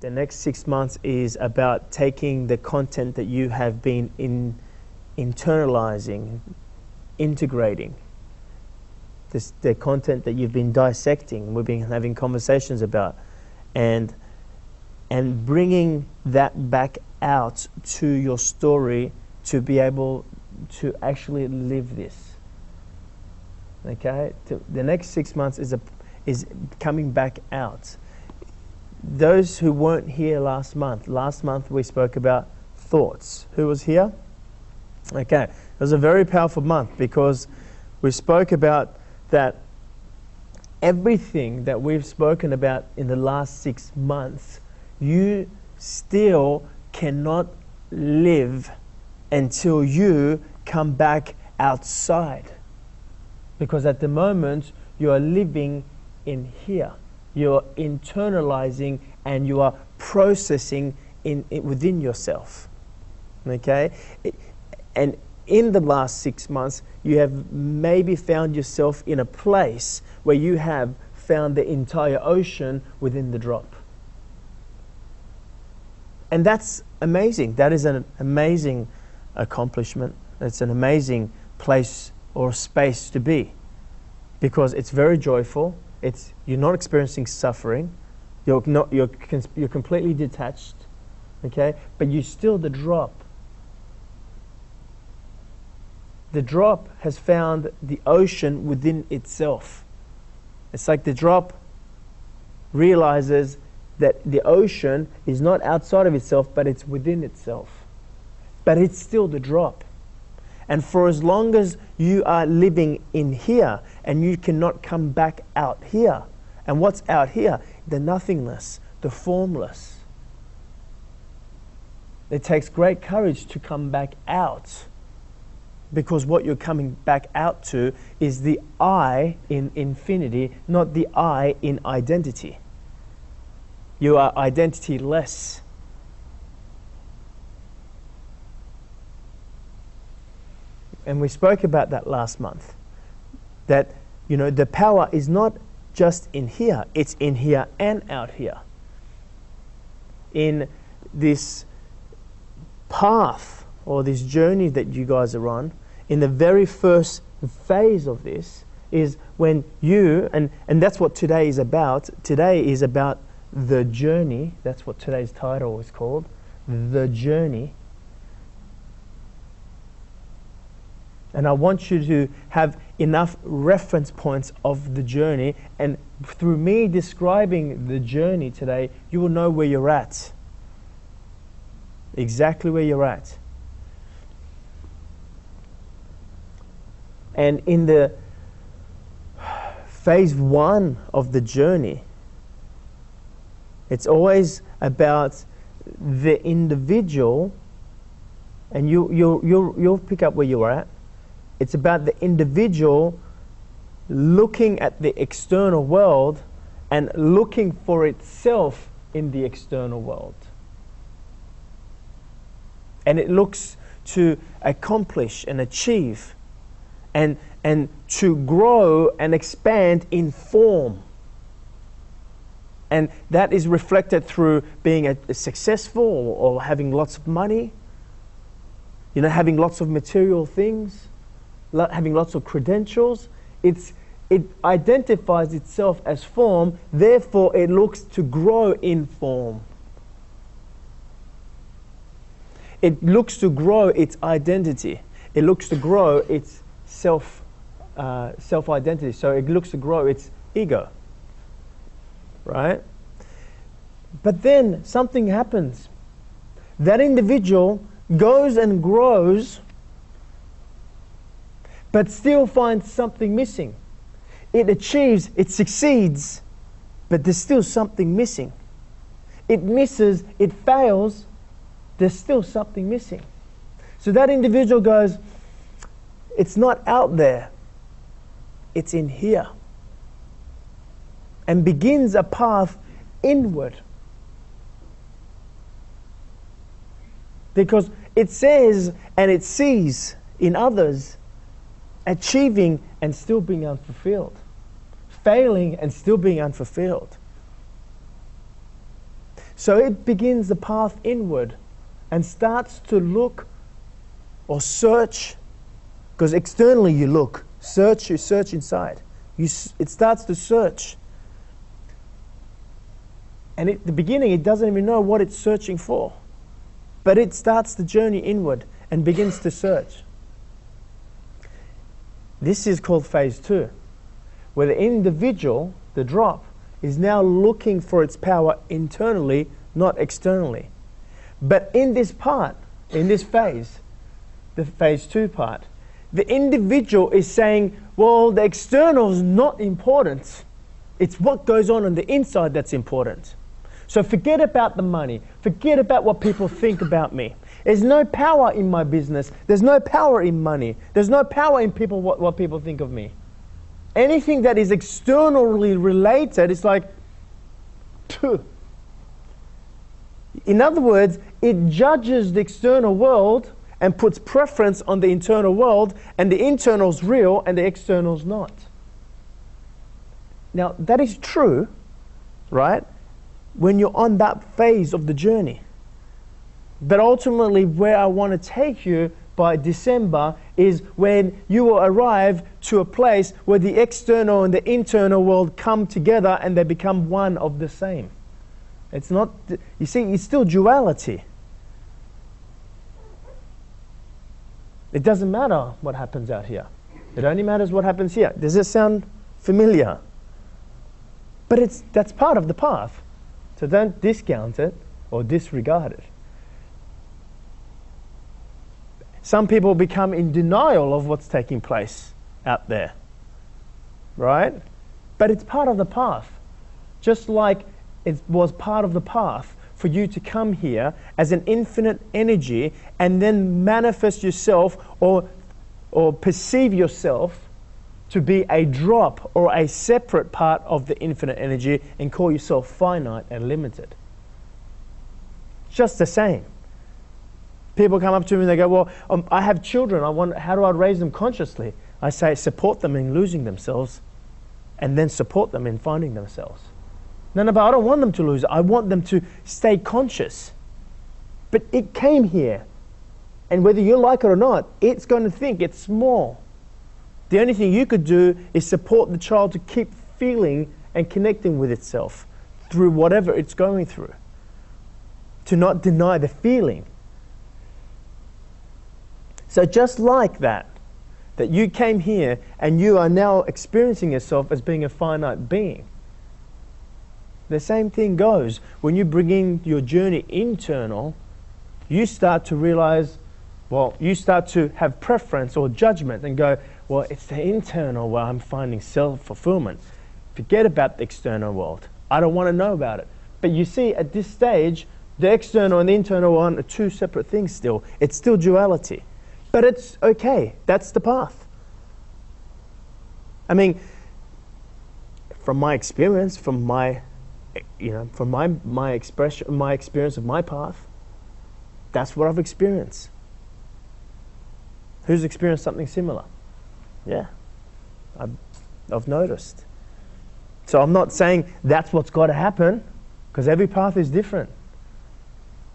The next 6 months is about taking the content that you have been internalizing, integrating, the content that you've been dissecting, we've been having conversations about, and bringing that back out to your story to be able to actually live this. Okay? The next 6 months is coming back out. Those who weren't here last month we spoke about thoughts. Who was here? Okay, it was a very powerful month because we spoke about that everything that we've spoken about in the last 6 months, you still cannot live until you come back outside. Because at the moment, you are living in here. You're internalizing and you are processing within yourself. Okay? And in the last 6 months, you have maybe found yourself in a place where you have found the entire ocean within the drop. And that's amazing. That is an amazing accomplishment. It's an amazing place or space to be, because it's very joyful. You're not experiencing suffering. You're completely detached. Okay? But you're still the drop. The drop has found the ocean within itself. It's like the drop realizes that the ocean is not outside of itself, but it's within itself. But it's still the drop. And for as long as you are living in here and you cannot come back out here, and what's out here? The nothingness, the formless. It takes great courage to come back out, because what you're coming back out to is the I in infinity, not the I in identity. You are identity-less. And we spoke about that last month. That, the power is not just in here, it's in here and out here. In this path or this journey that you guys are on, in the very first phase of this is when you, and that's what today is about. Today is about the journey. That's what today's title is called, The Journey. And I want you to have enough reference points of the journey, and through me describing the journey today, you will know where you're at. Exactly where you're at. And in the phase 1 of the journey, it's always about the individual, and you'll pick up where you're at. It's about the individual looking at the external world and looking for itself in the external world. And it looks to accomplish and achieve and to grow and expand in form. And that is reflected through being a successful or having lots of money, having lots of material things, having lots of credentials. It identifies itself as form, therefore it looks to grow in form. It looks to grow its identity. It looks to grow its self-identity. So it looks to grow its ego. Right? But then something happens. That individual goes and grows, but still finds something missing. It achieves, it succeeds, but there's still something missing. It misses, it fails, there's still something missing. So that individual goes, it's not out there, it's in here. And begins a path inward. Because it says and it sees in others achieving and still being unfulfilled, failing and still being unfulfilled. So it begins the path inward and starts to look or search, because externally you look, you search inside. It starts to search. And at the beginning, it doesn't even know what it's searching for. But it starts the journey inward and begins to search. This is called phase 2, where the individual, the drop, is now looking for its power internally, not externally. But in this part, in this phase, the phase 2 part, the individual is saying, well, the external is not important. It's what goes on the inside that's important. So forget about the money. Forget about what people think about me. There's no power in my business. There's no power in money. There's no power in people, what people think of me. Anything that is externally related is like, phew. In other words, it judges the external world and puts preference on the internal world, and the internal's real and the external's not. Now, that is true, right, when you're on that phase of the journey. But ultimately, where I want to take you by December is when you will arrive to a place where the external and the internal world come together and they become one of the same. It's not, you see, it's still duality. It doesn't matter what happens out here. It only matters what happens here. Does this sound familiar? But that's part of the path. So don't discount it or disregard it. Some people become in denial of what's taking place out there, right? But it's part of the path. Just like it was part of the path for you to come here as an infinite energy and then manifest yourself or perceive yourself to be a drop or a separate part of the infinite energy and call yourself finite and limited. Just the same. People come up to me and they go, well, I have children. How do I raise them consciously? I say, support them in losing themselves and then support them in finding themselves. No, but I don't want them to lose. I want them to stay conscious. But it came here. And whether you like it or not, it's going to think it's small. The only thing you could do is support the child to keep feeling and connecting with itself through whatever it's going through. To not deny the feeling. So just like that you came here and you are now experiencing yourself as being a finite being. The same thing goes when you bring in your journey internal, you start to realize, well, you start to have preference or judgment and go, well, it's the internal where I'm finding self-fulfillment. Forget about the external world. I don't want to know about it. But you see, at this stage, the external and the internal one are two separate things still. It's still duality. But it's okay. That's the path. I mean, from my experience, from my experience of my path, that's what I've experienced. Who's experienced something similar? Yeah, I've noticed. So I'm not saying that's what's got to happen, because every path is different.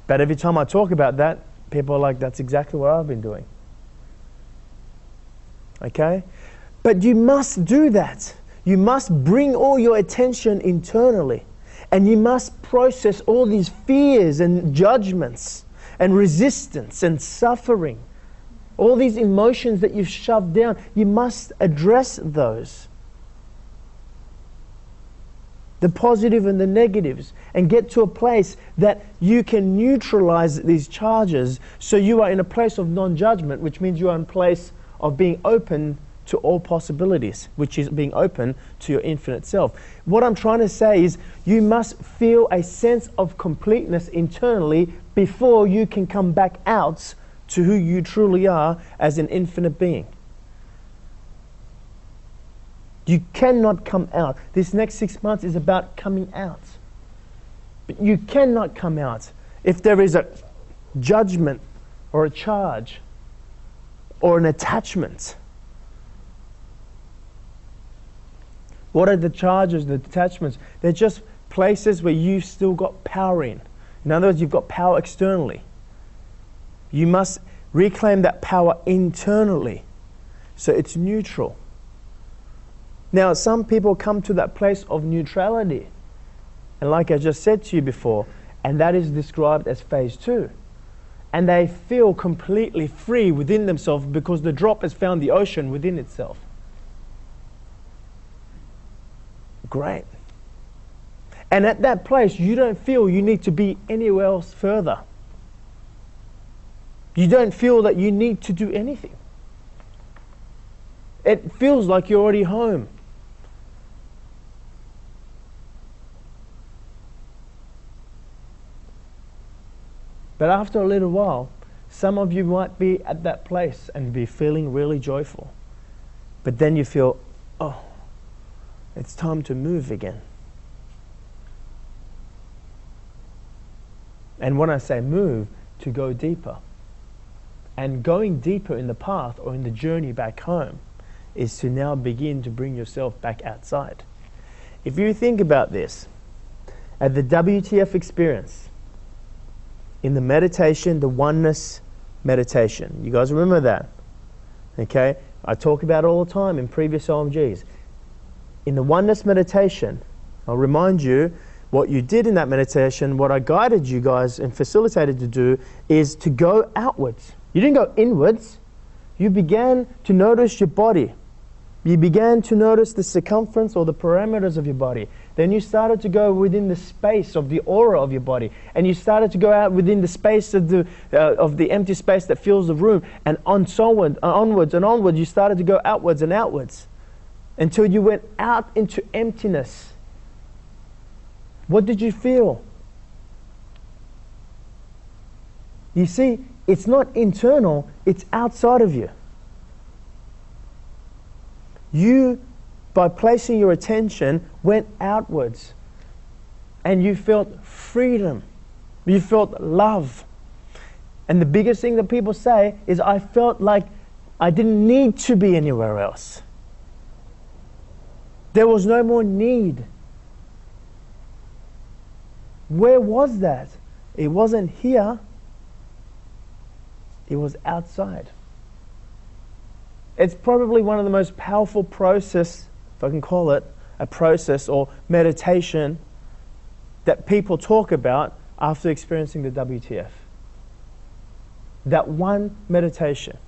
But every time I talk about that, people are like, that's exactly what I've been doing. Okay? But you must do that. You must bring all your attention internally. And you must process all these fears and judgments and resistance and suffering. All these emotions that you've shoved down, you must address those. The positive and the negatives, and get to a place that you can neutralize these charges so you are in a place of non-judgment, which means you are in a place of being open to all possibilities, which is being open to your infinite self. What I'm trying to say is you must feel a sense of completeness internally before you can come back out to who you truly are as an infinite being. You cannot come out. This next 6 months is about coming out. But you cannot come out if there is a judgment or a charge or an attachment. What are the charges, the attachments? They're just places where you've still got power in, In other words, you've got power externally. You must reclaim that power internally. So it's neutral. Now, some people come to that place of neutrality. And like I just said to you before, and that is described as phase 2. And they feel completely free within themselves because the drop has found the ocean within itself. Great. And at that place, you don't feel you need to be anywhere else further. You don't feel that you need to do anything. It feels like you're already home. But after a little while, some of you might be at that place and be feeling really joyful. But then you feel, oh, it's time to move again. And when I say move, to go deeper. And going deeper in the path or in the journey back home is to now begin to bring yourself back outside. If you think about this, at the WTF experience, in the meditation, the oneness meditation, you guys remember that? Okay? I talk about it all the time in previous OMGs. In the oneness meditation, I'll remind you, what you did in that meditation, what I guided you guys and facilitated to do, is to go outwards. You didn't go inwards. You began to notice your body. You began to notice the circumference or the parameters of your body. Then you started to go within the space of the aura of your body. And you started to go out within the space of the empty space that fills the room. And onwards and onwards, you started to go outwards and outwards until you went out into emptiness. What did you feel? You see, it's not internal, it's outside of you. You, by placing your attention, went outwards. And you felt freedom. You felt love. And the biggest thing that people say is, I felt like I didn't need to be anywhere else. There was no more need. Where was that? It wasn't here. It was outside. It's probably one of the most powerful process, if I can call it a process or meditation, that people talk about after experiencing the WTF. That one meditation.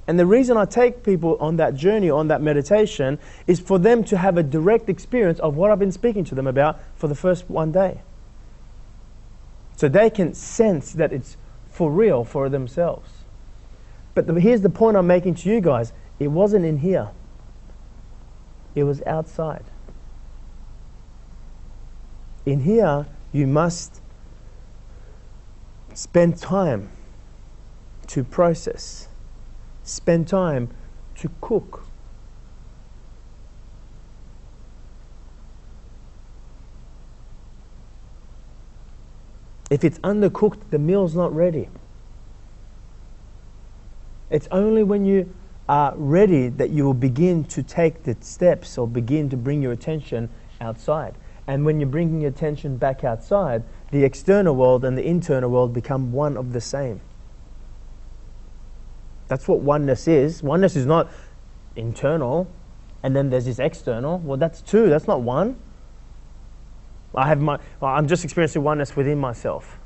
And the reason I take people on that journey, on that meditation, is for them to have a direct experience of what I've been speaking to them about for the first one day. So they can sense that it's for real for themselves. But here's the point I'm making to you guys. It wasn't in here. It was outside. In here, you must spend time to process. Spend time to cook. If it's undercooked, the meal's not ready. It's only when you are ready that you will begin to take the steps or begin to bring your attention outside. And when you're bringing your attention back outside, the external world and the internal world become one of the same. That's what oneness is. Oneness is not internal, and then there's this external. Well, that's two. That's not one. I'm just experiencing oneness within myself.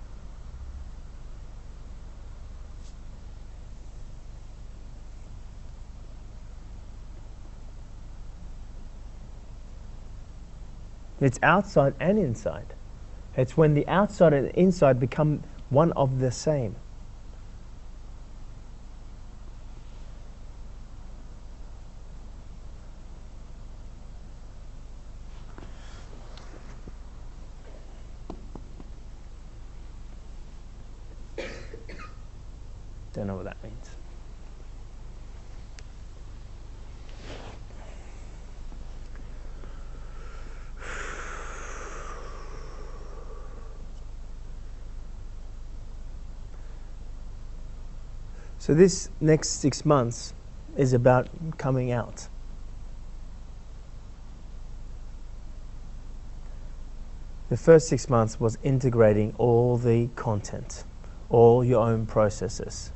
It's outside and inside. It's when the outside and the inside become one of the same. Don't know what that means. So this next 6 months is about coming out. The first 6 months was integrating all the content, all your own processes.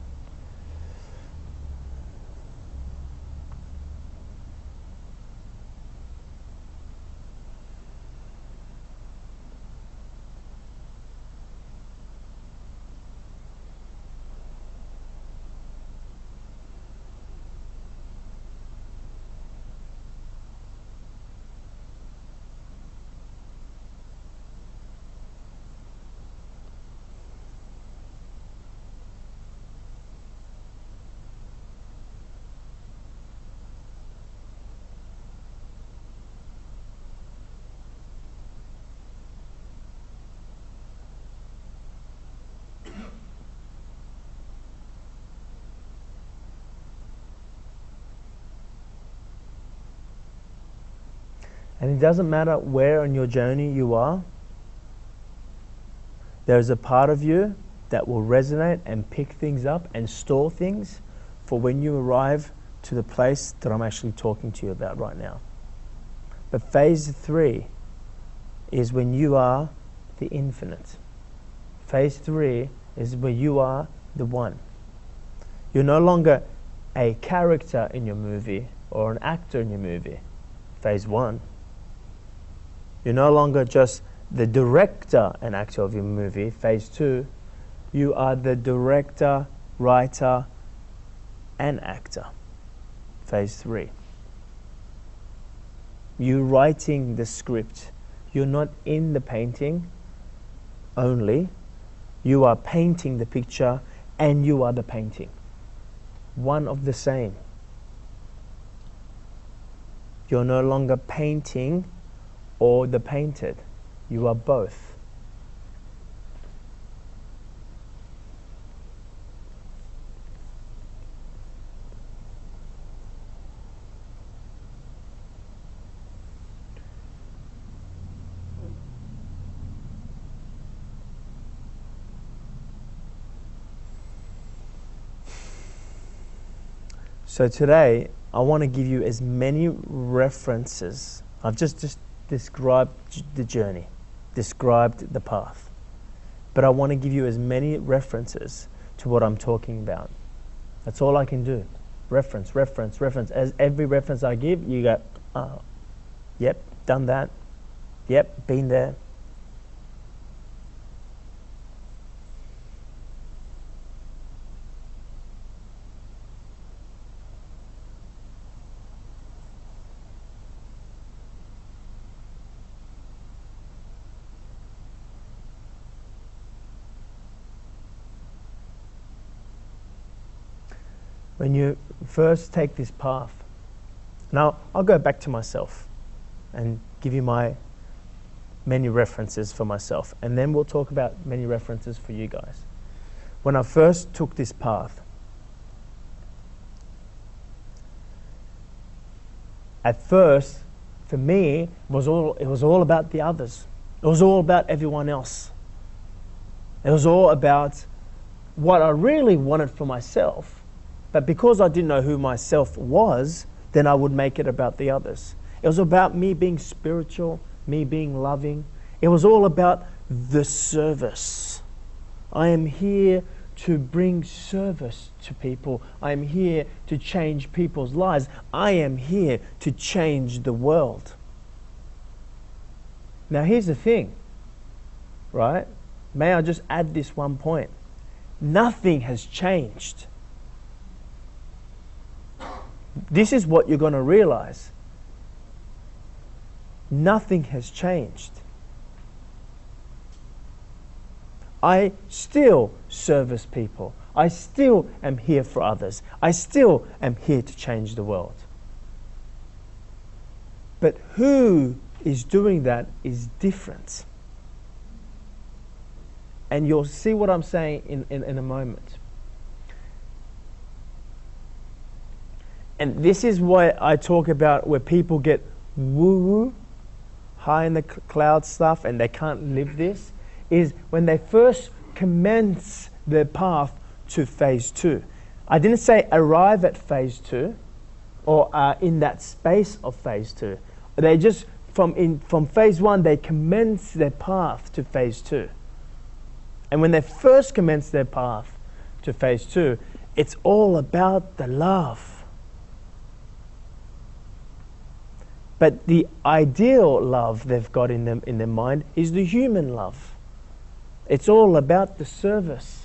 And it doesn't matter where on your journey you are, there's a part of you that will resonate and pick things up and store things for when you arrive to the place that I'm actually talking to you about right now. But phase 3 is when you are the infinite. Phase 3 is where you are the one. You're no longer a character in your movie or an actor in your movie. Phase 1. You're no longer just the director and actor of your movie. Phase 2, you are the director, writer, and actor. Phase 3. You're writing the script. You're not in the painting only. You are painting the picture and you are the painting. One of the same. You're no longer painting or the painted. You are both. So today, I want to give you as many references. I've just described the journey, described the path. But I want to give you as many references to what I'm talking about. That's all I can do. Reference, reference, reference. As every reference I give, you go, oh, yep, done that. Yep, been there. When you first take this path, now I'll go back to myself and give you my many references for myself, and then we'll talk about many references for you guys. When I first took this path, at first, for me, it was all about the others. It was all about everyone else. It was all about what I really wanted for myself. But because I didn't know who myself was, then I would make it about the others. It was about me being spiritual, me being loving. It was all about the service. I am here to bring service to people. I am here to change people's lives. I am here to change the world. Now here's the thing, right? May I just add this one point? Nothing has changed. This is what you're going to realize. Nothing has changed. I still service people. I still am here for others. I still am here to change the world. But who is doing that is different. And you'll see what I'm saying in a moment. And this is why I talk about where people get woo-woo, high in the cloud stuff, and they can't live this, is when they first commence their path to phase 2. I didn't say arrive at phase 2 or are in that space of phase 2. They just from phase 1, they commence their path to phase 2. And when they first commence their path to phase 2, it's all about the love. But the ideal love they've got in their mind is the human love. It's all about the service.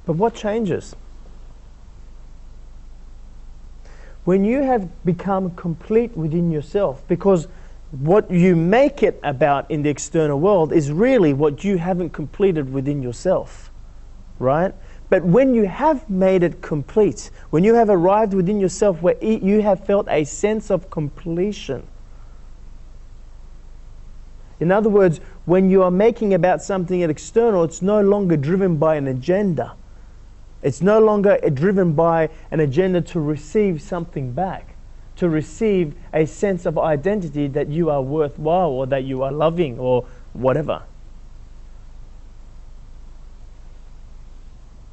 But what changes? When you have become complete within yourself, because what you make it about in the external world is really what you haven't completed within yourself, right? But when you have made it complete, when you have arrived within yourself where you have felt a sense of completion, in other words, when you are making about something external, it's no longer driven by an agenda. It's no longer driven by an agenda to receive something back, to receive a sense of identity that you are worthwhile or that you are loving or whatever.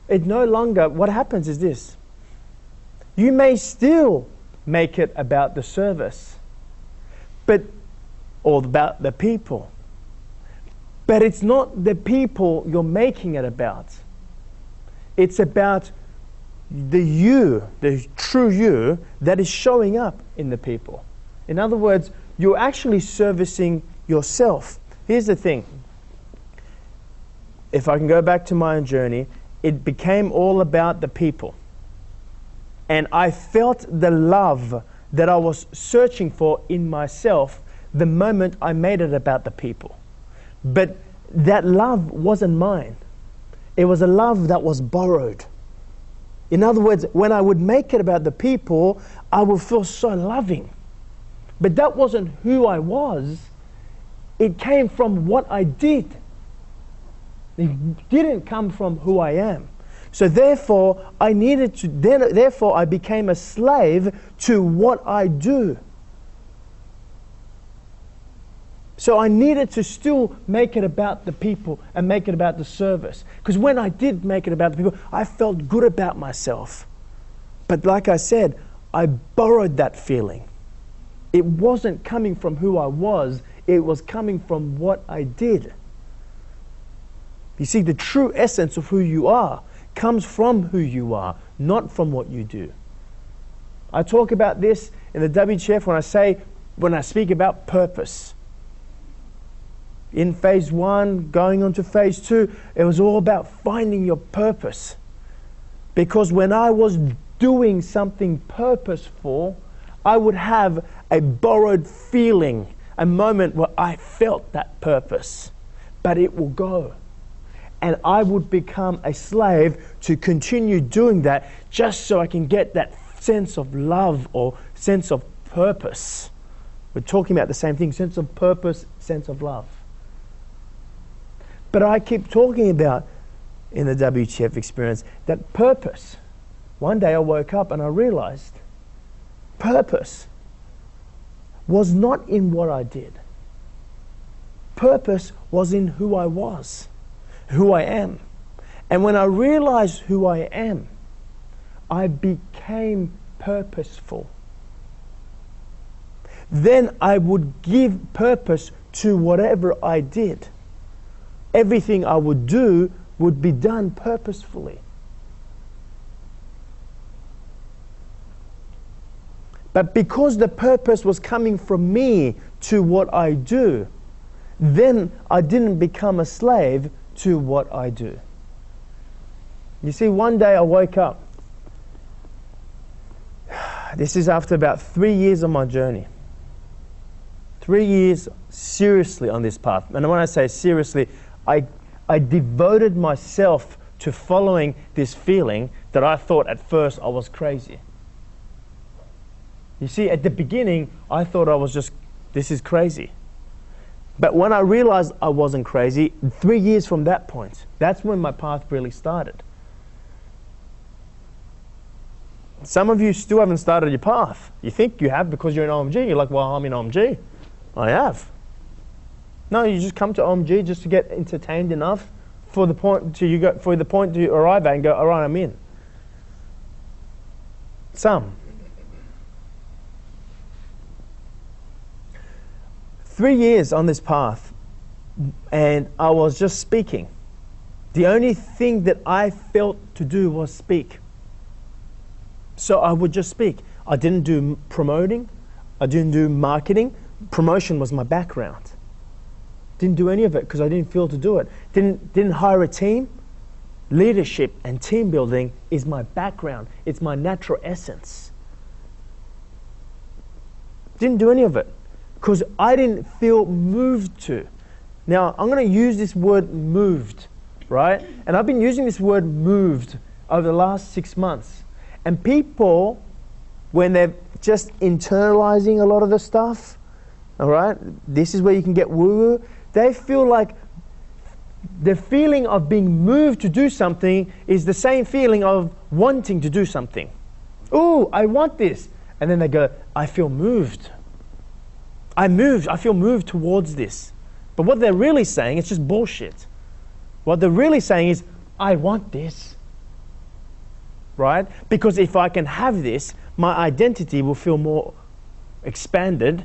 It no longer, what happens is this. You may still make it about the service, or about the people. But it's not the people you're making it about. It's about the you, the true you, that is showing up in the people. In other words, you're actually servicing yourself. Here's the thing. If I can go back to my own journey, it became all about the people. And I felt the love that I was searching for in myself the moment I made it about the people. But that love wasn't mine. It was a love that was borrowed. In other words, when I would make it about the people, I would feel so loving. But that wasn't who I was. It came from what I did. It didn't come from who I am. So therefore, I became a slave to what I do. So I needed to still make it about the people and make it about the service. Because when I did make it about the people, I felt good about myself. But like I said, I borrowed that feeling. It wasn't coming from who I was, it was coming from what I did. You see, the true essence of who you are comes from who you are, not from what you do. I talk about this in the WTF when I speak about purpose. In phase 1, going on to phase 2, it was all about finding your purpose. Because when I was doing something purposeful, I would have a borrowed feeling, a moment where I felt that purpose. But it will go. And I would become a slave to continue doing that just so I can get that sense of love or sense of purpose. We're talking about the same thing, sense of purpose, sense of love. But I keep talking about, in the WTF experience, that purpose. One day I woke up and I realized purpose was not in what I did. Purpose was in who I was, who I am. And when I realized who I am, I became purposeful. Then I would give purpose to whatever I did. Everything I would do would be done purposefully. But because the purpose was coming from me to what I do, then I didn't become a slave to what I do. You see, one day I woke up. This is after about 3 years of my journey. 3 years seriously on this path. And when I say seriously, I devoted myself to following this feeling that I thought at first I was crazy. You see, at the beginning, I thought I was just, this is crazy. But when I realized I wasn't crazy, 3 years from that point, that's when my path really started. Some of you still haven't started your path. You think you have because you're in OMG. You're like, well, I'm in OMG. I have. No, you just come to OMG just to get entertained enough for the point to arrive at and go, all right, I'm in. Some. 3 years on this path, and I was just speaking. The only thing that I felt to do was speak. So I would just speak. I didn't do promoting. I didn't do marketing. Promotion was my background. Didn't do any of it because I didn't feel to do it. Didn't hire a team. Leadership and team building is my background. It's my natural essence. Didn't do any of it because I didn't feel moved to. Now, I'm going to use this word moved, right? And I've been using this word moved over the last 6 months. And people, when they're just internalizing a lot of the stuff, all right, this is where you can get woo-woo, they feel like the feeling of being moved to do something is the same feeling of wanting to do something. Ooh, I want this. And then they go, I feel moved. I feel moved towards this. But what they're really saying, it's just bullshit. What they're really saying is, I want this. Right? Because if I can have this, my identity will feel more expanded,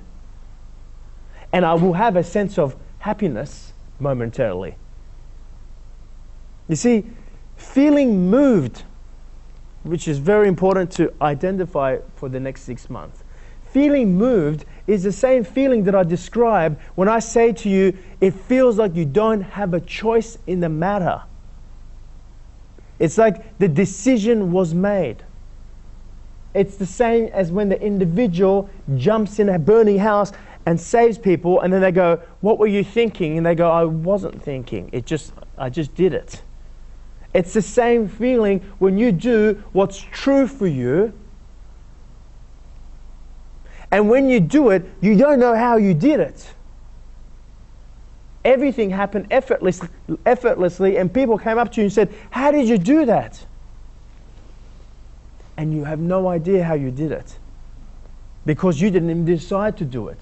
and I will have a sense of happiness momentarily. You see, feeling moved, which is very important to identify for the next 6 months. Feeling moved is the same feeling that I describe when I say to you, it feels like you don't have a choice in the matter. It's like the decision was made. It's the same as when the individual jumps in a burning house and saves people, and then they go, what were you thinking? And they go, I wasn't thinking. I just did it. It's the same feeling when you do what's true for you. And when you do it, you don't know how you did it. Everything happened effortlessly, and people came up to you and said, how did you do that? And you have no idea how you did it because you didn't even decide to do it.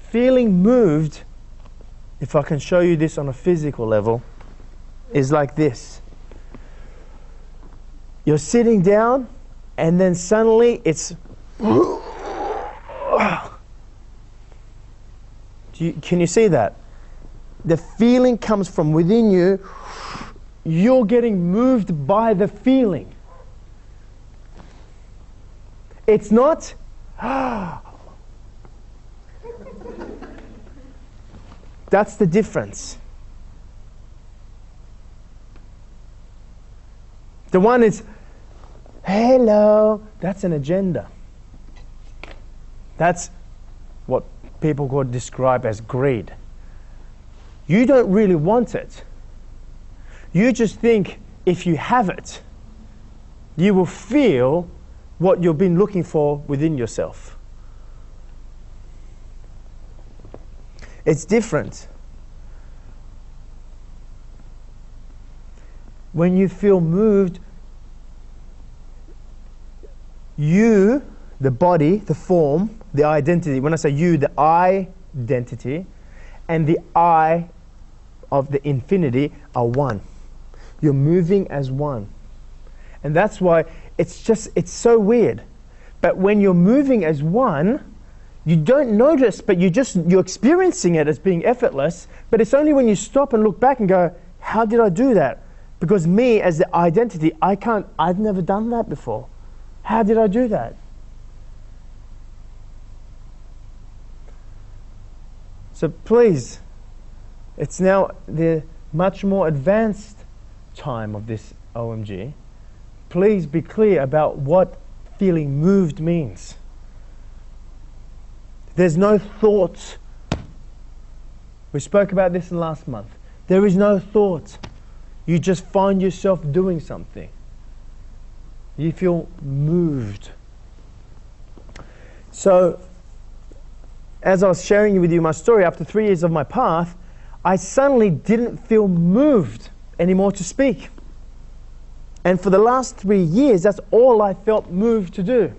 Feeling moved, if I can show you this on a physical level, is like this. You're sitting down, and then suddenly it's... Can you see that? The feeling comes from within you. You're getting moved by the feeling. It's not... That's the difference. The one is, hello, that's an agenda. That's what people could describe as greed. You don't really want it. You just think if you have it, you will feel what you've been looking for within yourself. It's different. When you feel moved, you, the body, the form, the identity, when I say you, the identity, and the I of the infinity are one. You're moving as one. And that's why it's so weird. But when you're moving as one, you don't notice, but you're experiencing it as being effortless, but it's only when you stop and look back and go, how did I do that? Because me as the identity, I've never done that before. How did I do that? So please, it's now the much more advanced time of this OMG. Please be clear about what feeling moved means. There's no thought. We spoke about this last month. There is no thought. You just find yourself doing something. You feel moved. So, as I was sharing with you my story, after 3 years of my path, I suddenly didn't feel moved anymore to speak. And for the last 3 years, that's all I felt moved to do.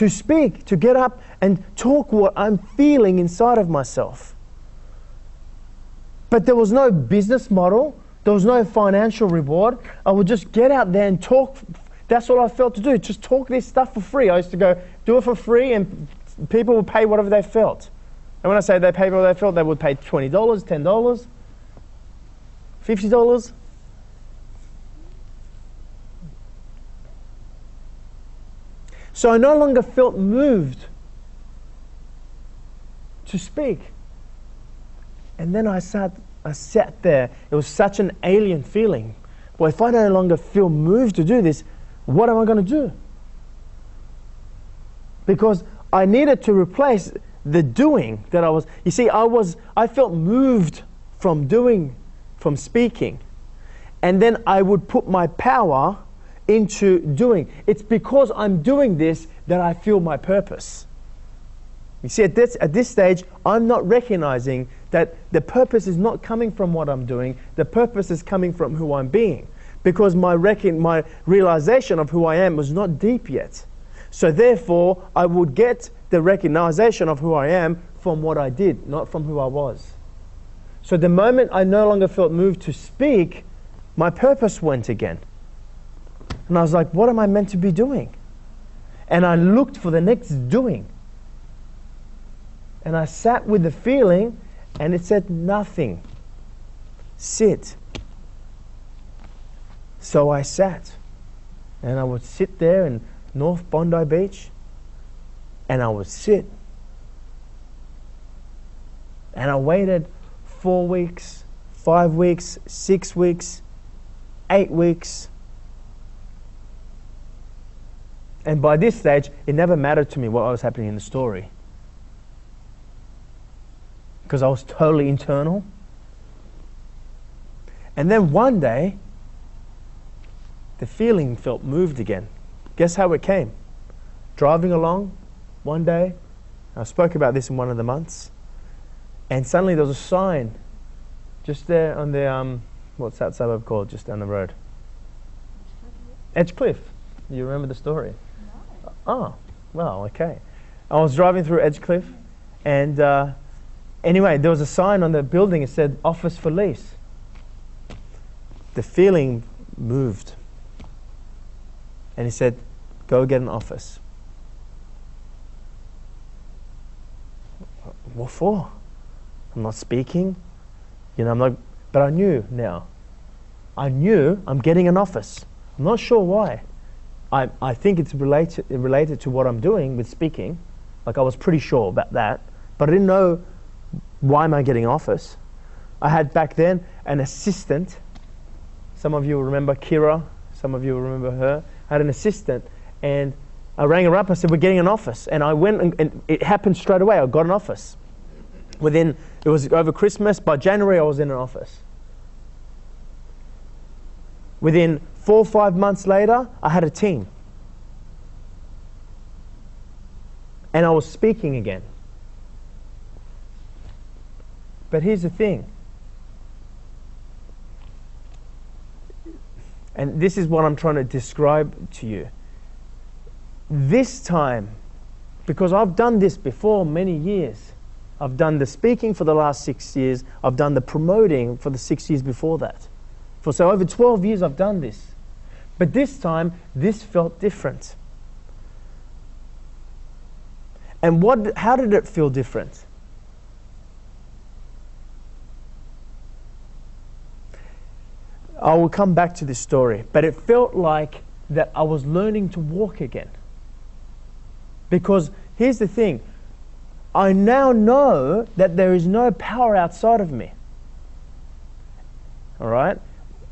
to speak, to get up and talk what I'm feeling inside of myself. But there was no business model. There was no financial reward. I would just get out there and talk. That's what I felt to do. Just talk this stuff for free. I used to go do it for free, and people would pay whatever they felt. And when I say they paid whatever they felt, they would pay $20, $10, $50. So I no longer felt moved to speak. And then I sat there. It was such an alien feeling. Well, if I no longer feel moved to do this, what am I going to do? Because I needed to replace the doing that I was. You see, I felt moved from speaking. And then I would put my power into doing. It's because I'm doing this that I feel my purpose. You see, at this stage, I'm not recognizing that the purpose is not coming from what I'm doing. The purpose is coming from who I'm being. Because my realization of who I am was not deep yet. So therefore, I would get the recognition of who I am from what I did, not from who I was. So the moment I no longer felt moved to speak, my purpose went again. And I was like, what am I meant to be doing? And I looked for the next doing. And I sat with the feeling, and it said nothing. Sit. So I sat. And I would sit there in North Bondi Beach, and I would sit. And I waited 4 weeks, 5 weeks, 6 weeks, 8 weeks. And by this stage, it never mattered to me what was happening in the story. Because I was totally internal. And then one day, the feeling felt moved again. Guess how it came? Driving along one day, I spoke about this in one of the months, and suddenly there was a sign just there on the, what's that suburb called, just down the road? Edgecliff. You remember the story? No. Oh, well, okay. I was driving through Edgecliff, and anyway, there was a sign on the building. It said, office for lease. The feeling moved. And he said, go get an office. What for? I'm not speaking. I'm not, but I knew now. I knew I'm getting an office. I'm not sure why. I think it's related to what I'm doing with speaking. Like, I was pretty sure about that, but I didn't know why am I getting an office. I had back then an assistant. Some of you will remember Kira. Some of you will remember her. I had an assistant, and I rang her up. I said, we're getting an office. And I went, and it happened straight away. I got an office. It was over Christmas. By January, I was in an office. Within 4 or 5 months later, I had a team. And I was speaking again. But here's the thing. And this is what I'm trying to describe to you. This time, because I've done this before many years. I've done the speaking for the last 6 years. I've done the promoting for the 6 years before that. So over 12 years I've done this. But this time, this felt different. And how did it feel different? I will come back to this story, but it felt like that I was learning to walk again. Because here's the thing, I now know that there is no power outside of me. All right?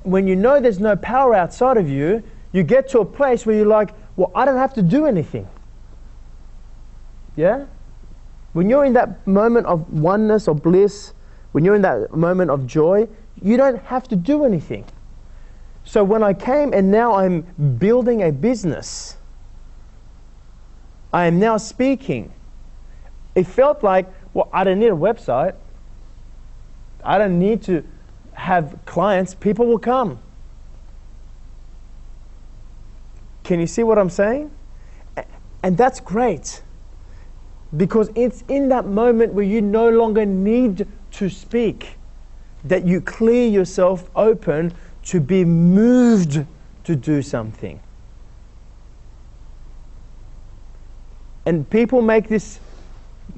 When you know there's no power outside of you, you get to a place where you're like, well, I don't have to do anything. Yeah? When you're in that moment of oneness or bliss, when you're in that moment of joy, you don't have to do anything. So when I came and now I'm building a business, I am now speaking. It felt like, well, I don't need a website. I don't need to have clients. People will come. Can you see what I'm saying? And that's great. Because it's in that moment where you no longer need to speak that you clear yourself open to be moved to do something. And people make this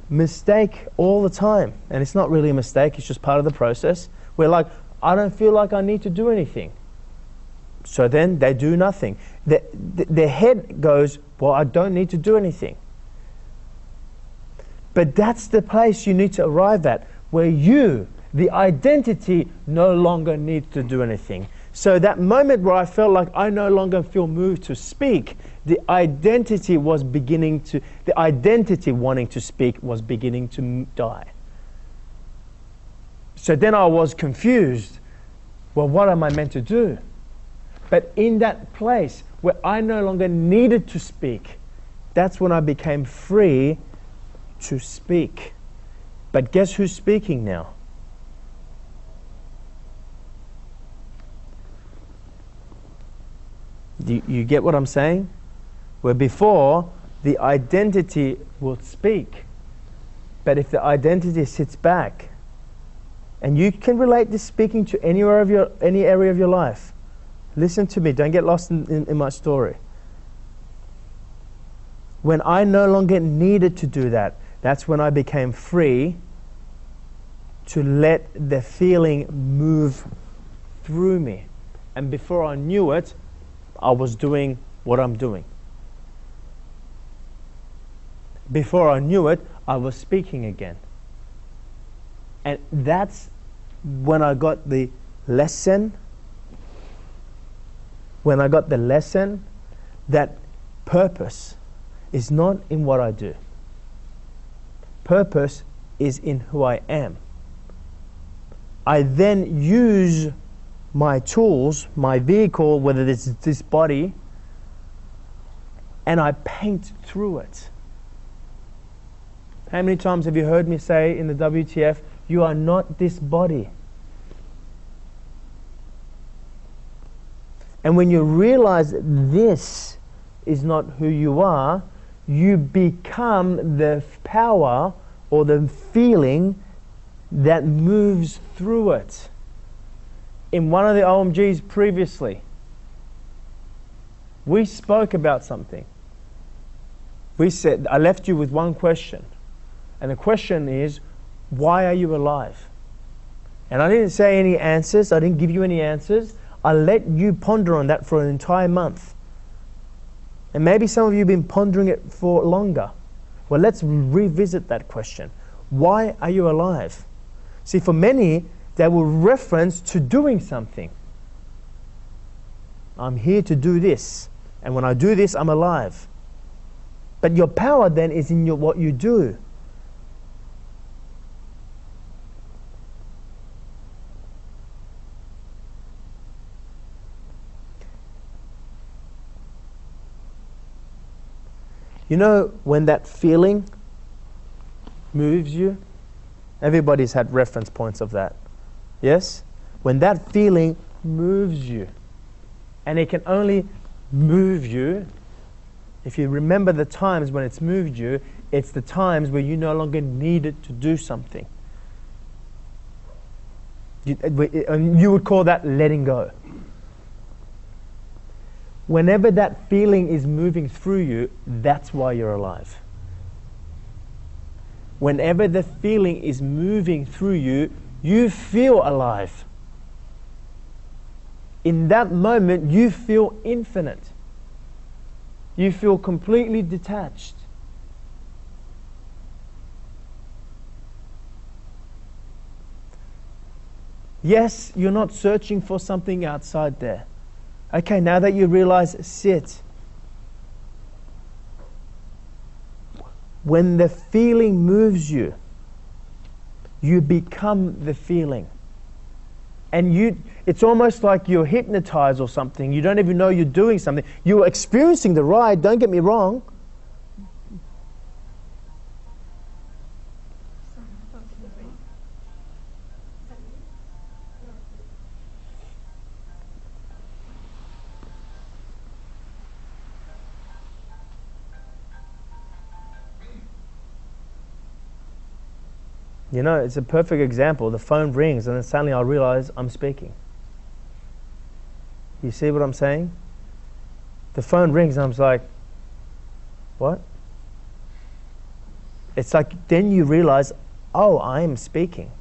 mistake all the time. And it's not really a mistake, it's just part of the process. We're like, I don't feel like I need to do anything. So then they do nothing. Their head goes, well, I don't need to do anything. But that's the place you need to arrive at, where you, the identity, no longer needs to do anything. So that moment where I felt like I no longer feel moved to speak, the identity wanting to speak was beginning to die. So then I was confused. Well, what am I meant to do? But in that place where I no longer needed to speak, that's when I became free to speak. But guess who's speaking now? Do you get what I'm saying? Where before, the identity will speak. But if the identity sits back, and you can relate this speaking to any area of your life. Listen to me, don't get lost in my story. When I no longer needed to do that, that's when I became free to let the feeling move through me. And before I knew it, I was doing what I'm doing. Before I knew it, I was speaking again. And that's when I got the lesson. When I got the lesson that purpose is not in what I do. Purpose is in who I am. I then use my tools, my vehicle, whether it's this body, and I paint through it. How many times have you heard me say in the WTF, you are not this body? And when you realize this is not who you are, you become the power or the feeling that moves through it. In one of the OMGs previously, we spoke about something. We said, I left you with one question. And the question is, why are you alive? And I didn't say any answers. I didn't give you any answers. I let you ponder on that for an entire month. And maybe some of you have been pondering it for longer. Well, let's revisit that question. Why are you alive? See, for many, they will reference to doing something. I'm here to do this. And when I do this, I'm alive. But your power then is in what you do. You know when that feeling moves you? Everybody's had reference points of that. Yes? When that feeling moves you, and it can only move you, if you remember the times when it's moved you, it's the times where you no longer needed to do something. You would call that letting go. Whenever that feeling is moving through you, that's why you're alive. Whenever the feeling is moving through you, you feel alive. In that moment, you feel infinite. You feel completely detached. Yes, you're not searching for something outside there. Okay, now that you realize, sit. When the feeling moves you, you become the feeling. And it's almost like you're hypnotized or something. You don't even know you're doing something. You're experiencing the ride, don't get me wrong. You know, it's a perfect example. The phone rings and then suddenly I realize I'm speaking. You see what I'm saying? The phone rings and I'm like, what? It's like then you realize, oh, I am speaking.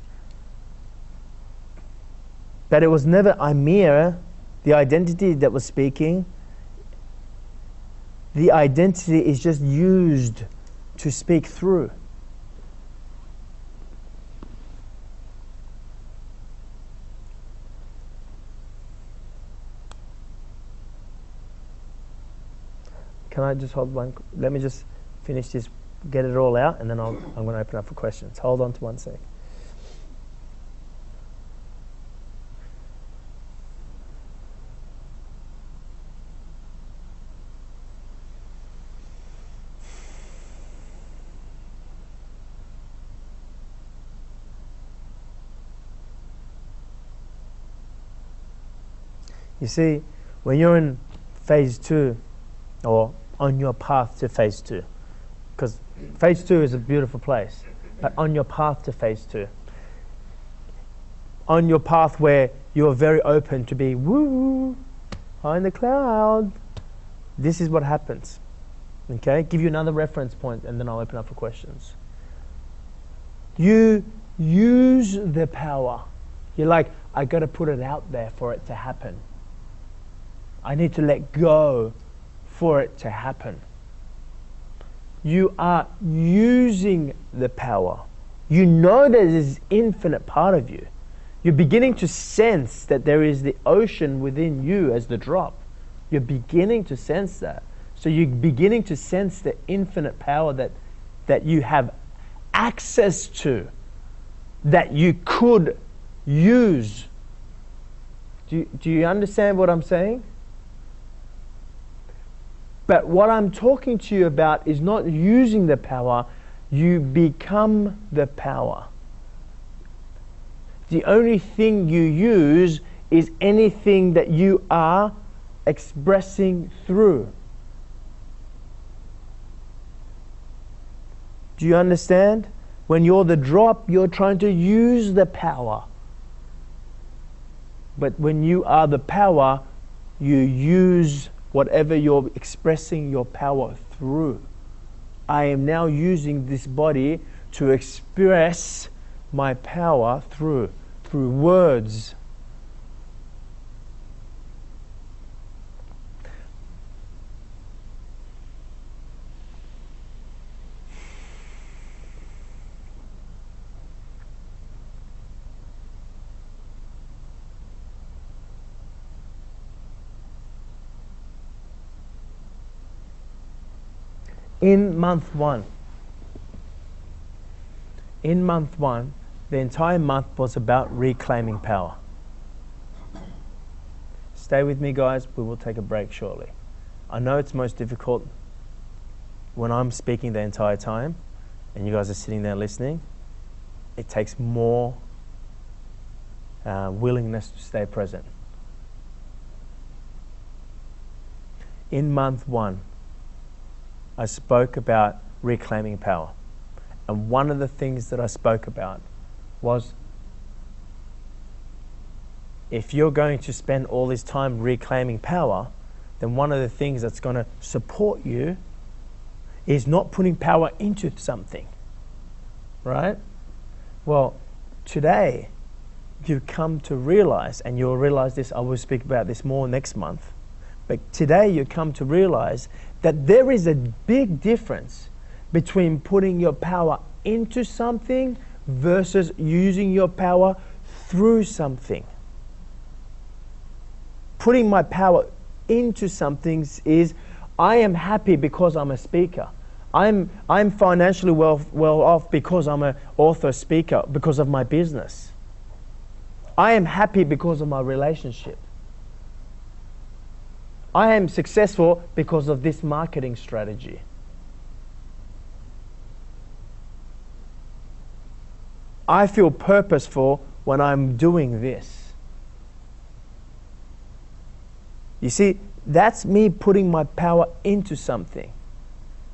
But it was never Amir, the identity that was speaking. The identity is just used to speak through. Can I just hold one? Let me just finish this, get it all out, and then I'm going to open up for questions. Hold on to one sec. You see, when you're in phase 2, or on your path to phase 2, because phase 2 is a beautiful place, but on your path to phase 2, on your path where you're very open to be woo, high in the cloud, this is what happens. Okay, give you another reference point and then I'll open up for questions. You use the power. You're like, I got to put it out there for it to happen. I need to let go for it to happen. You are using the power. You know that there's infinite part of you. You're beginning to sense that there is the ocean within you as the drop. You're beginning to sense that. So you're beginning to sense the infinite power that you have access to, that you could use. Do you understand what I'm saying? But what I'm talking to you about is not using the power, you become the power. The only thing you use is anything that you are expressing through. Do you understand? When you're the drop, you're trying to use the power. But when you are the power, you use whatever you're expressing your power through. I am now using this body to express my power through words. In month one, the entire month was about reclaiming power. Stay with me, guys. We will take a break shortly. I know it's most difficult when I'm speaking the entire time and you guys are sitting there listening. It takes more willingness to stay present. In month one, I spoke about reclaiming power. And one of the things that I spoke about was, if you're going to spend all this time reclaiming power, then one of the things that's going to support you is not putting power into something, right? Well, today you come to realize, and you'll realize this, I will speak about this more next month, but today you come to realize that there is a big difference between putting your power into something versus using your power through something. Putting my power into something is, I am happy because I'm a speaker. I'm financially well off because I'm an author speaker, because of my business. I am happy because of my relationship. I am successful because of this marketing strategy. I feel purposeful when I'm doing this. You see, that's me putting my power into something.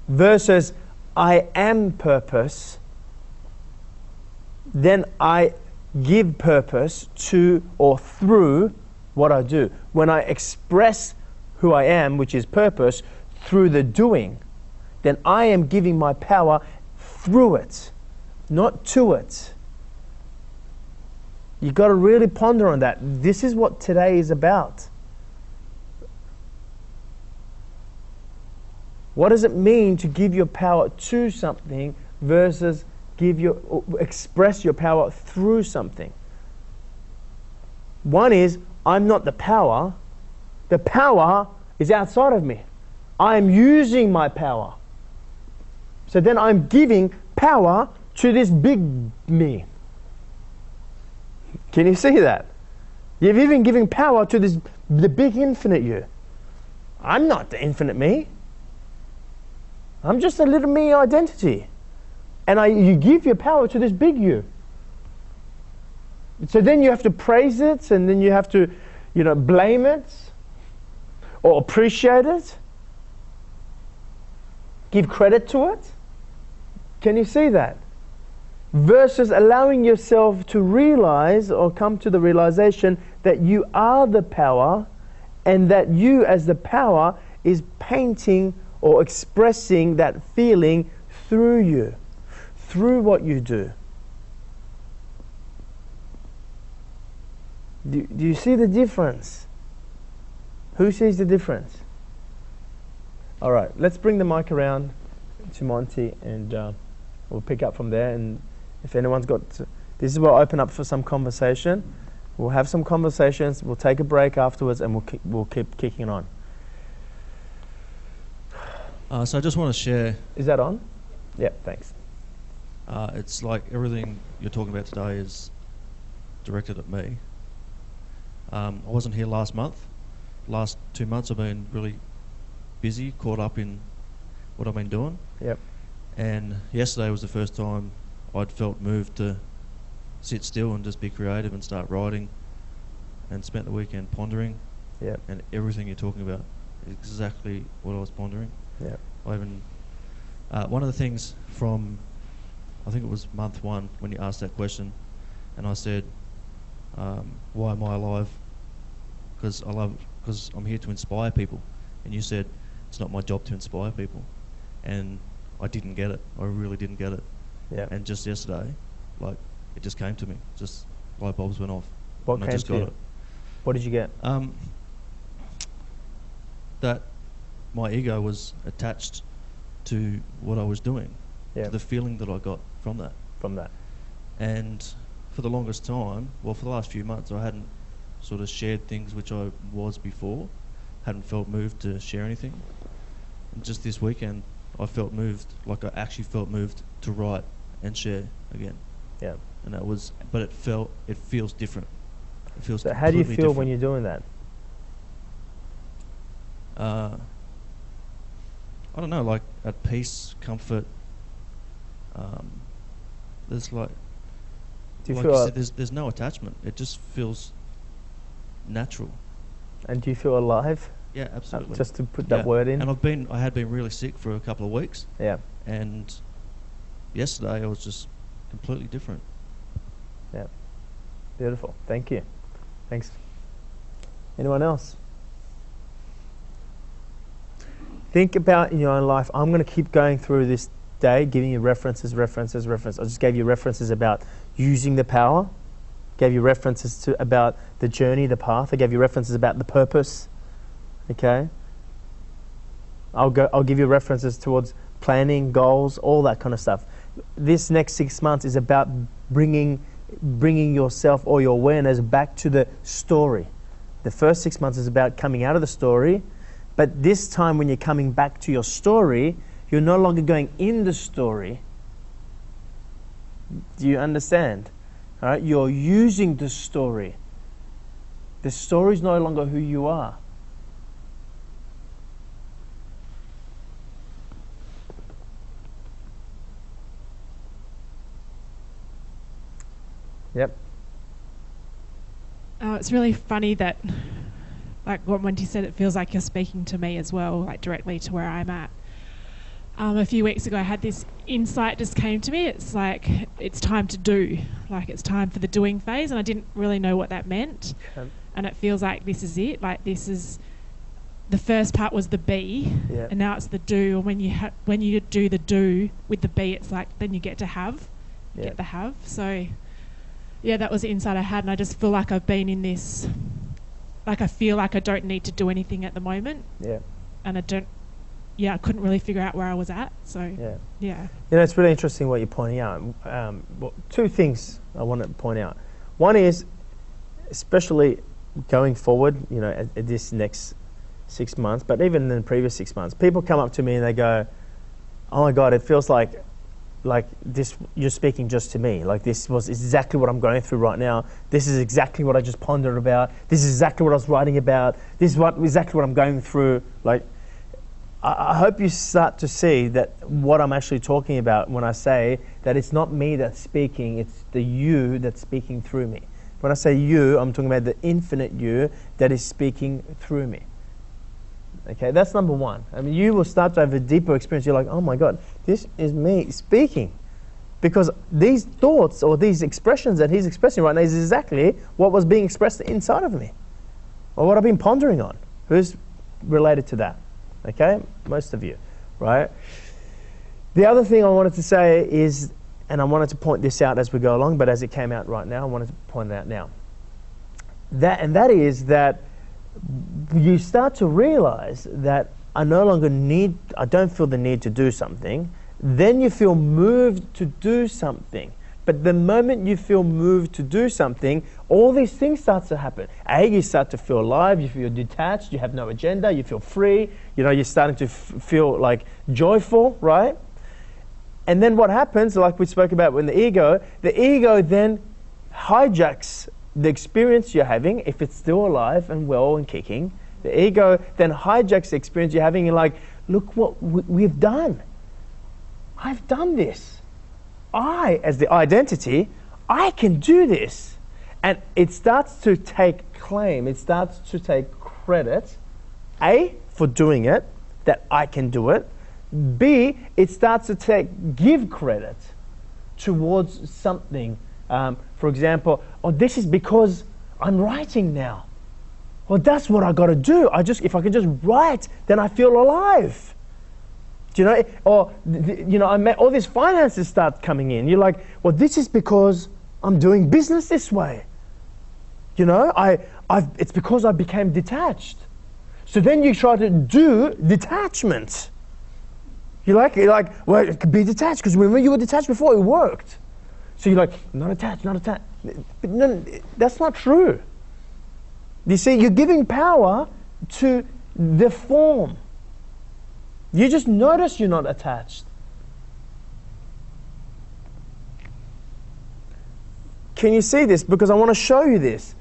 Versus, I am purpose. then I give purpose to or through what I do. When I express who I am, which is purpose, through the doing, then I am giving my power through it, not to it. You've got to really ponder on that. This is what today is about. What does it mean to give your power to something versus express your power through something? One is, I'm not the power. The power is outside of me. I am using my power. So then I'm giving power to this big me. Can you see that? You've even given power to the big infinite you. I'm not the infinite me. I'm just a little me identity. And you give your power to this big you. So then you have to praise it, and then you have to, blame it, or appreciate it, give credit to it. Can you see that? Versus allowing yourself to realize or come to the realization that you are the power, and that you as the power is painting or expressing that feeling through you, through what you do. Do you see the difference? Who sees the difference? All right, let's bring the mic around to Monty, and we'll pick up from there. And if anyone's got, this is where I'll open up for some conversation. We'll have some conversations. We'll take a break afterwards, and we'll keep kicking it on. So I just want to share. Is that on? Yeah, thanks. It's like everything you're talking about today is directed at me. I wasn't here last month. Last 2 months I've been really busy, caught up in what I've been doing. Yep. And yesterday was the first time I'd felt moved to sit still and just be creative and start writing, and spent the weekend pondering. Yep. And everything you're talking about is exactly what I was pondering. Yeah. I even one of the things from, I think it was month 1 when you asked that question, and I said, why am I alive? Because I'm here to inspire people. And you said, it's not my job to inspire people. And I didn't get it. I really didn't get it. Yeah. And just yesterday, like, it just came to me. Just light bulbs went off. What and came I just to got you? it. What did you get? That my ego was attached to what I was doing, Yeah. to the feeling that I got from that. From that. And for the longest time, well, for the last few months, I hadn't sort of shared things which I was before, hadn't felt moved to share anything. And just this weekend, I felt moved, like I actually felt moved to write and share again. Yeah. And that was, but it feels different. It feels So how do you feel different. when you're doing that? I don't know, like at peace, comfort. There's like, Do you like feel you said, there's no attachment. It just feels natural. And do you feel alive? Yeah, absolutely. Just to put that word in. And I had been really sick for a couple of weeks. Yeah. And yesterday I was just completely different. Yeah. Beautiful. Thank you. Thanks. Anyone else? Think about in your own life. I'm going to keep going through this day, giving you references. I just gave you references about using the power. Gave you references about the journey, the path. I gave you references about the purpose. Okay. I'll give you references towards planning, goals, all that kind of stuff. This next 6 months is about bringing yourself or your awareness back to the story. The first 6 months is about coming out of the story, but this time when you're coming back to your story, you're no longer going in the story. Do you understand? All right? You're using the story. The story is no longer who you are. Yep. It's really funny that, like what Wendy said, it feels like you're speaking to me as well, like directly to where I'm at. A few weeks ago I had this insight just came to me. It's like, it's time to do. Like, it's time for the doing phase, and I didn't really know what that meant. And it feels like this is it. Like, this is, the first part was the be, and now it's the do. And when you do the do with the be, it's like, then you get to have. Get the have. So, yeah, that was the insight I had, and I just feel like I've been in this, like, I feel like I don't need to do anything at the moment. Yeah. And I couldn't really figure out where I was at. So, yeah. You know, it's really interesting what you're pointing out. Well, two things I want to point out. One is, especially going forward, you know, at this next 6 months, but even in the previous 6 months, people come up to me and they go, "Oh my God, it feels like this, you're speaking just to me. Like, this was exactly what I'm going through right now. This is exactly what I just pondered about. This is exactly what I was writing about. This is exactly what I'm going through." Like, I hope you start to see that what I'm actually talking about when I say that it's not me that's speaking, it's the you that's speaking through me. When I say you, I'm talking about the infinite you that is speaking through me. Okay, that's number one. I mean, you will start to have a deeper experience. You're like, oh my God, this is me speaking. Because these thoughts or these expressions that he's expressing right now is exactly what was being expressed inside of me, or what I've been pondering on. Who's related to that? Okay, most of you, right? The other thing I wanted to say is, and I wanted to point this out as we go along, but as it came out right now, I wanted to point it out now. That is that you start to realize that I don't feel the need to do something. Then you feel moved to do something. But the moment you feel moved to do something, all these things start to happen. You start to feel alive, you feel detached, you have no agenda, you feel free, you know, you're starting to feel like joyful, right? And then what happens, like we spoke about with the ego then hijacks the experience you're having, if it's still alive and well and kicking. The ego then hijacks the experience you're having and like, look what we've done. I've done this. I, as the identity, I can do this. And it starts to take claim, it starts to take credit, A, for doing it, that I can do it. B, it starts to give credit towards something. For example, this is because I'm writing now. Well, that's what I got to do. If I can just write, then I feel alive. Do you know? Or, you know, all these finances start coming in. You're like, well, this is because I'm doing business this way. You know, it's because I became detached. So then you try to do detachment. You're like, well, it could be detached because when you were detached before, it worked. So you're like, not attached. But no, that's not true. You see, you're giving power to the form. You just notice you're not attached. Can you see this? Because I want to show you this.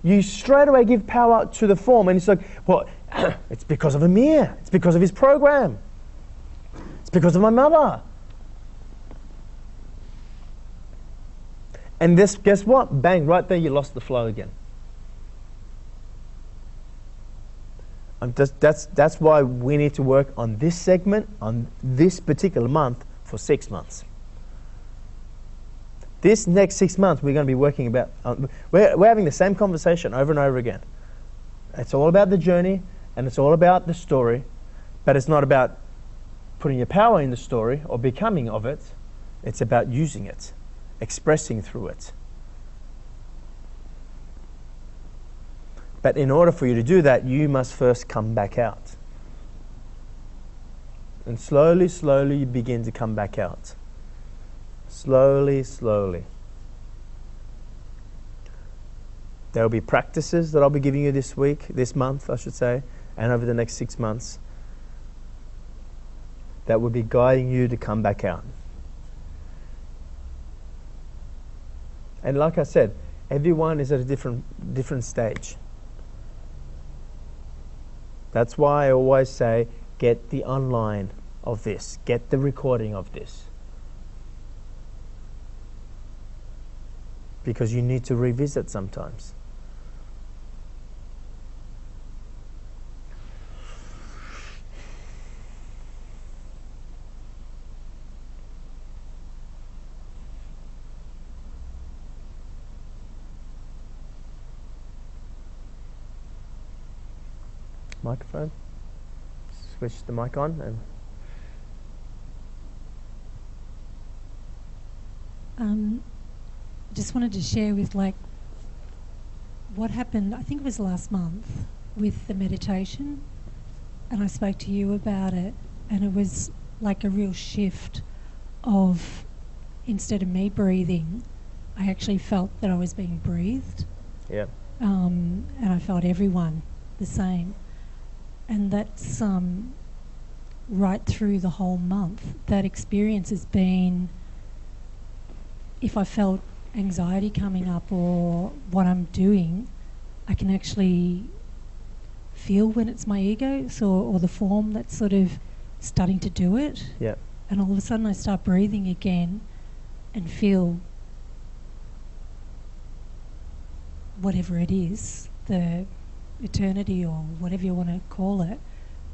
You straight away give power to the form, and it's like, well, it's because of Amir. It's because of his program. It's because of my mother. And this, guess what? Bang, right there you lost the flow again. That's why we need to work on this segment, on this particular month, for 6 months. This next 6 months, we're going to be working about, we're having the same conversation over and over again. It's all about the journey, and it's all about the story, but it's not about putting your power in the story or becoming of it. It's about using it, expressing through it. But in order for you to do that, you must first come back out. And slowly, slowly you begin to come back out. Slowly, slowly. There will be practices that I'll be giving you this month, I should say, and over the next 6 months, that will be guiding you to come back out. And like I said, everyone is at a different stage. That's why I always say, get the online of this, get the recording of this. Because you need to revisit sometimes. Microphone. Switch the mic on and. Just wanted to share with what happened, I think it was last month, with the meditation, and I spoke to you about it, and it was like a real shift of, instead of me breathing, I actually felt that I was being breathed. Yeah. And I felt everyone the same. And that's right through the whole month. That experience has been, if I felt anxiety coming up or what I'm doing, I can actually feel when it's my ego, or the form that's sort of starting to do it. Yeah. And all of a sudden I start breathing again and feel whatever it is, the eternity or whatever you want to call it,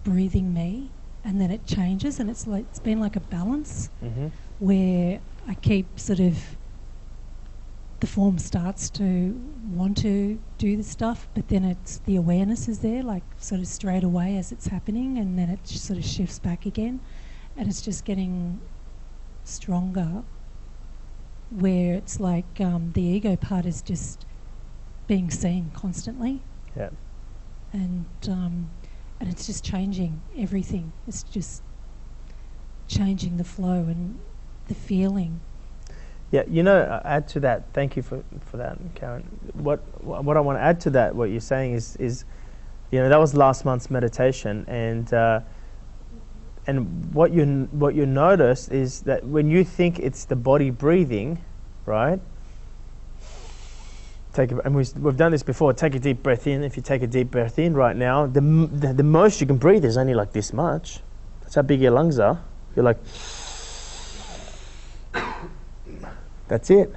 breathing me, and then it changes, and it's been like a balance where I keep sort of, the form starts to want to do the stuff, but then it's the awareness is there, like sort of straight away as it's happening, and then it sort of shifts back again, and it's just getting stronger, where it's like the ego part is just being seen constantly. Yeah. And it's just changing everything. It's just changing the flow and the feeling. Yeah, add to that. Thank you for that, Karen. What I want to add to that, what you're saying is, that was last month's meditation, and what you notice is that when you think it's the body breathing, right? And we've done this before. Take a deep breath in. If you take a deep breath in right now, the most you can breathe is only like this much. That's how big your lungs are. You're like. That's it.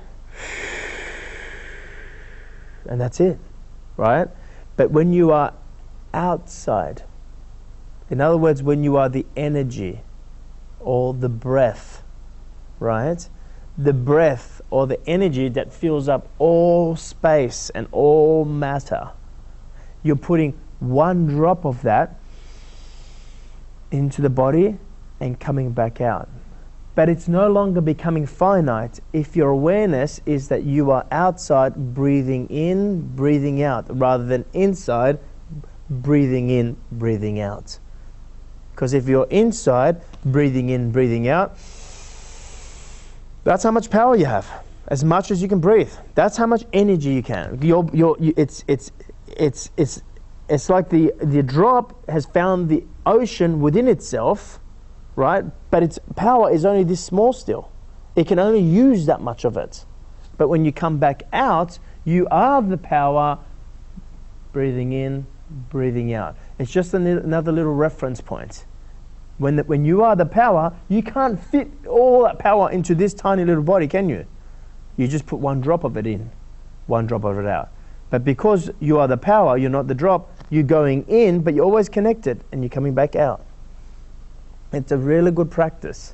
And that's it, right? But when you are outside, in other words, when you are the energy or the breath, right? The breath or the energy that fills up all space and all matter, you're putting one drop of that into the body and coming back out. But it's no longer becoming finite if your awareness is that you are outside breathing in, breathing out, rather than inside breathing in, breathing out. Because if you're inside breathing in, breathing out, that's how much power you have. As much as you can breathe. That's how much energy you can. It's like the drop has found the ocean within itself, right? But its power is only this small still. It can only use that much of it. But when you come back out, you are the power, breathing in, breathing out. It's just another little reference point. When you are the power, you can't fit all that power into this tiny little body, can you? You just put one drop of it in, one drop of it out. But because you are the power, you're not the drop, you're going in, but you're always connected, and you're coming back out. It's a really good practice.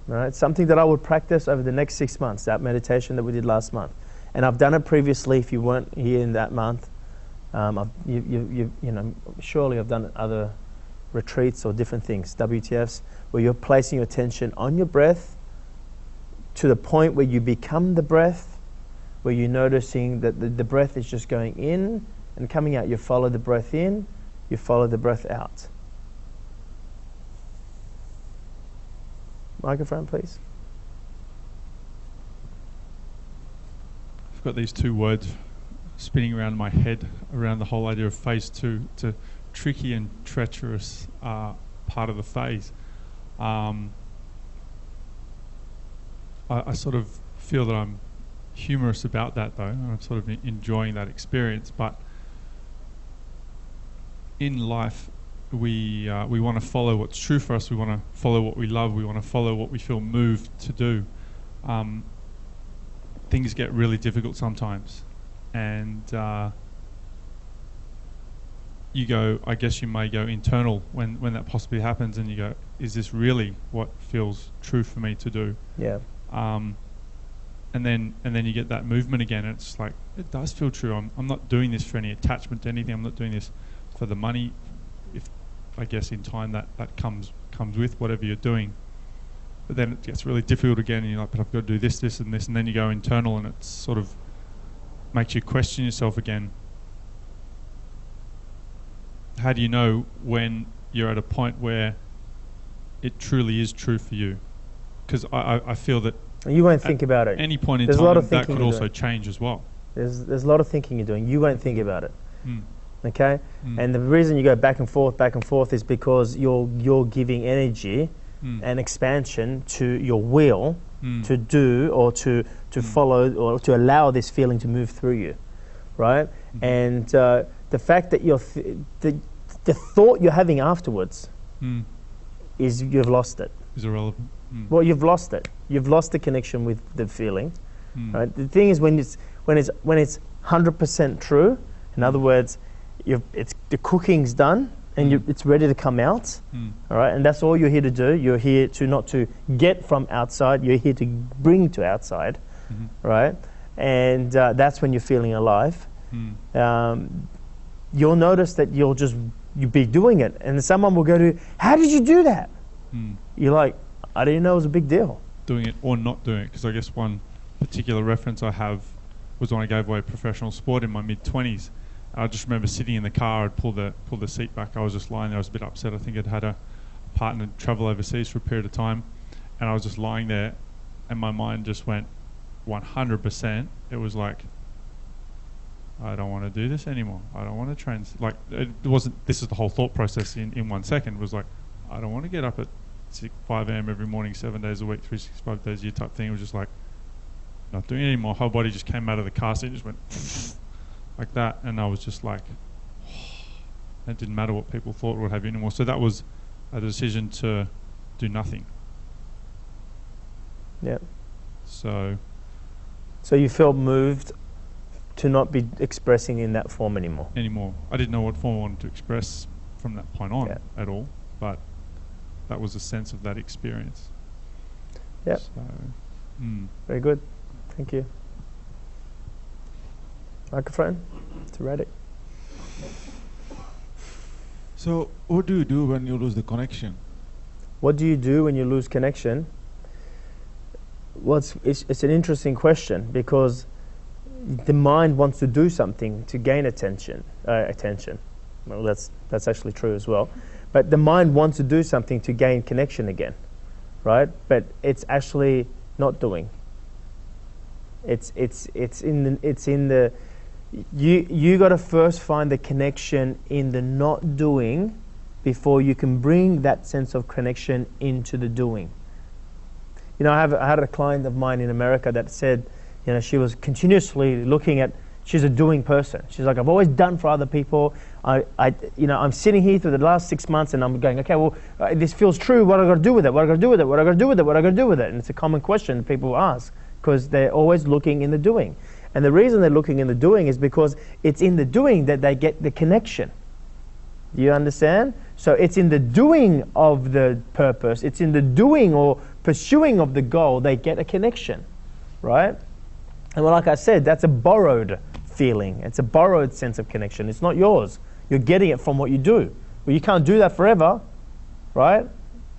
Right? It's something that I would practice over the next 6 months, that meditation that we did last month. And I've done it previously if you weren't here in that month. Surely I've done other retreats or different things, WTFs, where you're placing your attention on your breath to the point where you become the breath, where you're noticing that the breath is just going in and coming out. You follow the breath in, you follow the breath out. Microphone, please. I've got these two words spinning around in my head around the whole idea of phase 2. It's a tricky and treacherous part of the phase. I sort of feel that I'm humorous about that, though, and I'm sort of enjoying that experience. But in life, we want to follow what's true for us. We want to follow what we love. We want to follow what we feel moved to do. Things get really difficult sometimes, and I guess you may go internal when that possibly happens, and you go, is this really what feels true for me to do? Yeah. And then you get that movement again, and it's like, it does feel true. I'm not doing this for any attachment to anything. I'm not doing this for the money I guess in time that comes with whatever you're doing. But then it gets really difficult again, and you're like, but I've got to do this, this, and this, and then you go internal, and it sort of makes you question yourself again. How do you know when you're at a point where it truly is true for you? Because I feel that you won't think about it. Any point in There's time, a lot of that thinking could you're also doing. change as well. There's a lot of thinking you're doing. You won't think about it. Mm. Okay? And the reason you go back and forth is because you're giving energy and expansion to your will to do or to follow or to allow this feeling to move through you, right? And the fact that the thought you're having afterwards is you've lost it. Is irrelevant. Well, you've lost it. You've lost the connection with the feeling. Right? The thing is, when it's 100% true, in other words, the cooking's done and it's ready to come out. All right, and that's all you're here to do. You're here to not to get from outside. You're here to bring to outside, right? And that's when you're feeling alive. You'll notice that you'll be doing it, and someone will go to, "How did you do that?" You're like, "I didn't know it was a big deal." Doing it or not doing it, because I guess one particular reference I have was when I gave away professional sport in my mid-20s. I just remember sitting in the car, I'd pull the seat back, I was just lying there, I was a bit upset. I think I'd had a partner travel overseas for a period of time, and I was just lying there, and my mind just went 100%. It was like, I don't want to do this anymore. I don't want to train. Like, it wasn't, this is the whole thought process in 1 second. It was like, I don't want to get up at 5 a.m. every morning, 7 days a week, 365 days a year type thing. It was just like, not doing it anymore. Whole body just came out of the car seat, just went like that, and I was just like, it didn't matter what people thought or what have you anymore. So that was a decision to do nothing. Yeah. So you felt moved to not be expressing in that form anymore. I didn't know what form I wanted to express from that point on at all, but that was a sense of that experience. Yeah. So, Very good. Thank you. Microphone to Radek. So, what do you do when you lose the connection? What do you do when you lose connection? Well, it's an interesting question, because the mind wants to do something to gain attention. Well, that's actually true as well. But the mind wants to do something to gain connection again, right? But it's actually not doing. It's in the you got to first find the connection in the not doing before you can bring that sense of connection into the doing. You know, I had a client of mine in America that said, you know, she was continuously looking at, she's a doing person. She's like, I've always done for other people. I'm sitting here through the last 6 months and I'm going, okay, well, this feels true. What am I going to do with it? What am I going to do with it? What am I going to do with it? What am I going to do with it? And it's a common question people ask, because they're always looking in the doing. And the reason they're looking in the doing is because it's in the doing that they get the connection. Do you understand? So it's in the doing of the purpose, it's in the doing or pursuing of the goal they get a connection, right? And well, like I said, that's a borrowed feeling. It's a borrowed sense of connection. It's not yours. You're getting it from what you do. Well, you can't do that forever, right?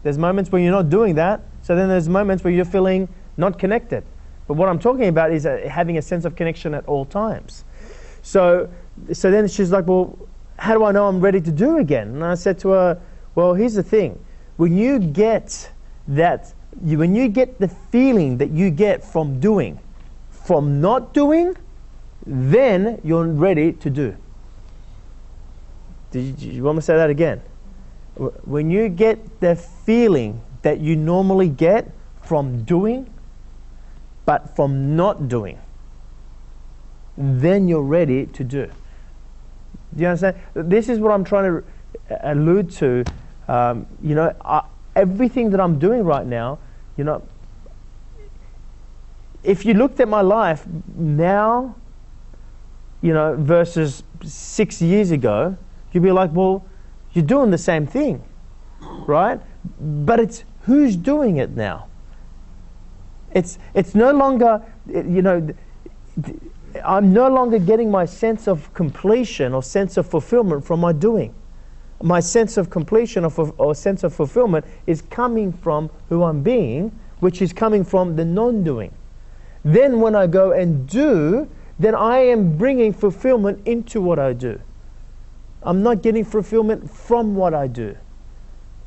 There's moments where you're not doing that. So then there's moments where you're feeling not connected. But what I'm talking about is having a sense of connection at all times. So then she's like, well, how do I know I'm ready to do again? And I said to her, well, here's the thing. When you get the feeling that you get from doing, from not doing, then you're ready to do. Do you want me to say that again? When you get the feeling that you normally get from doing, but from not doing, then you're ready to do. Do you understand? This is what I'm trying to allude to. Everything that I'm doing right now, if you looked at my life now, versus 6 years ago, you'd be like, well, you're doing the same thing, right? But it's who's doing it now. It's no longer, I'm no longer getting my sense of completion or sense of fulfillment from my doing. my sense of completion or sense of fulfillment is coming from who I'm being, which is coming from the non-doing. Then when I go and do, then I am bringing fulfillment into what I do. I'm not getting fulfillment from what I do.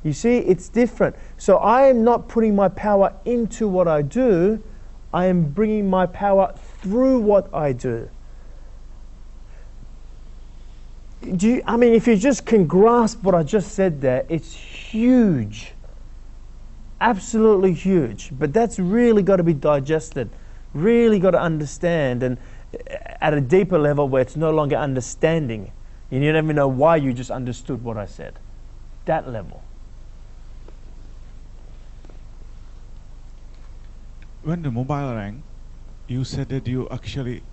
You see, it's different. So I am not putting my power into what I do, I am bringing my power through what I do. If you just can grasp what I just said there, it's huge. Absolutely huge. But that's really got to be digested. Really got to understand, and at a deeper level where it's no longer understanding. You don't even know why you just understood what I said. That level. When the mobile rang, you said that you actually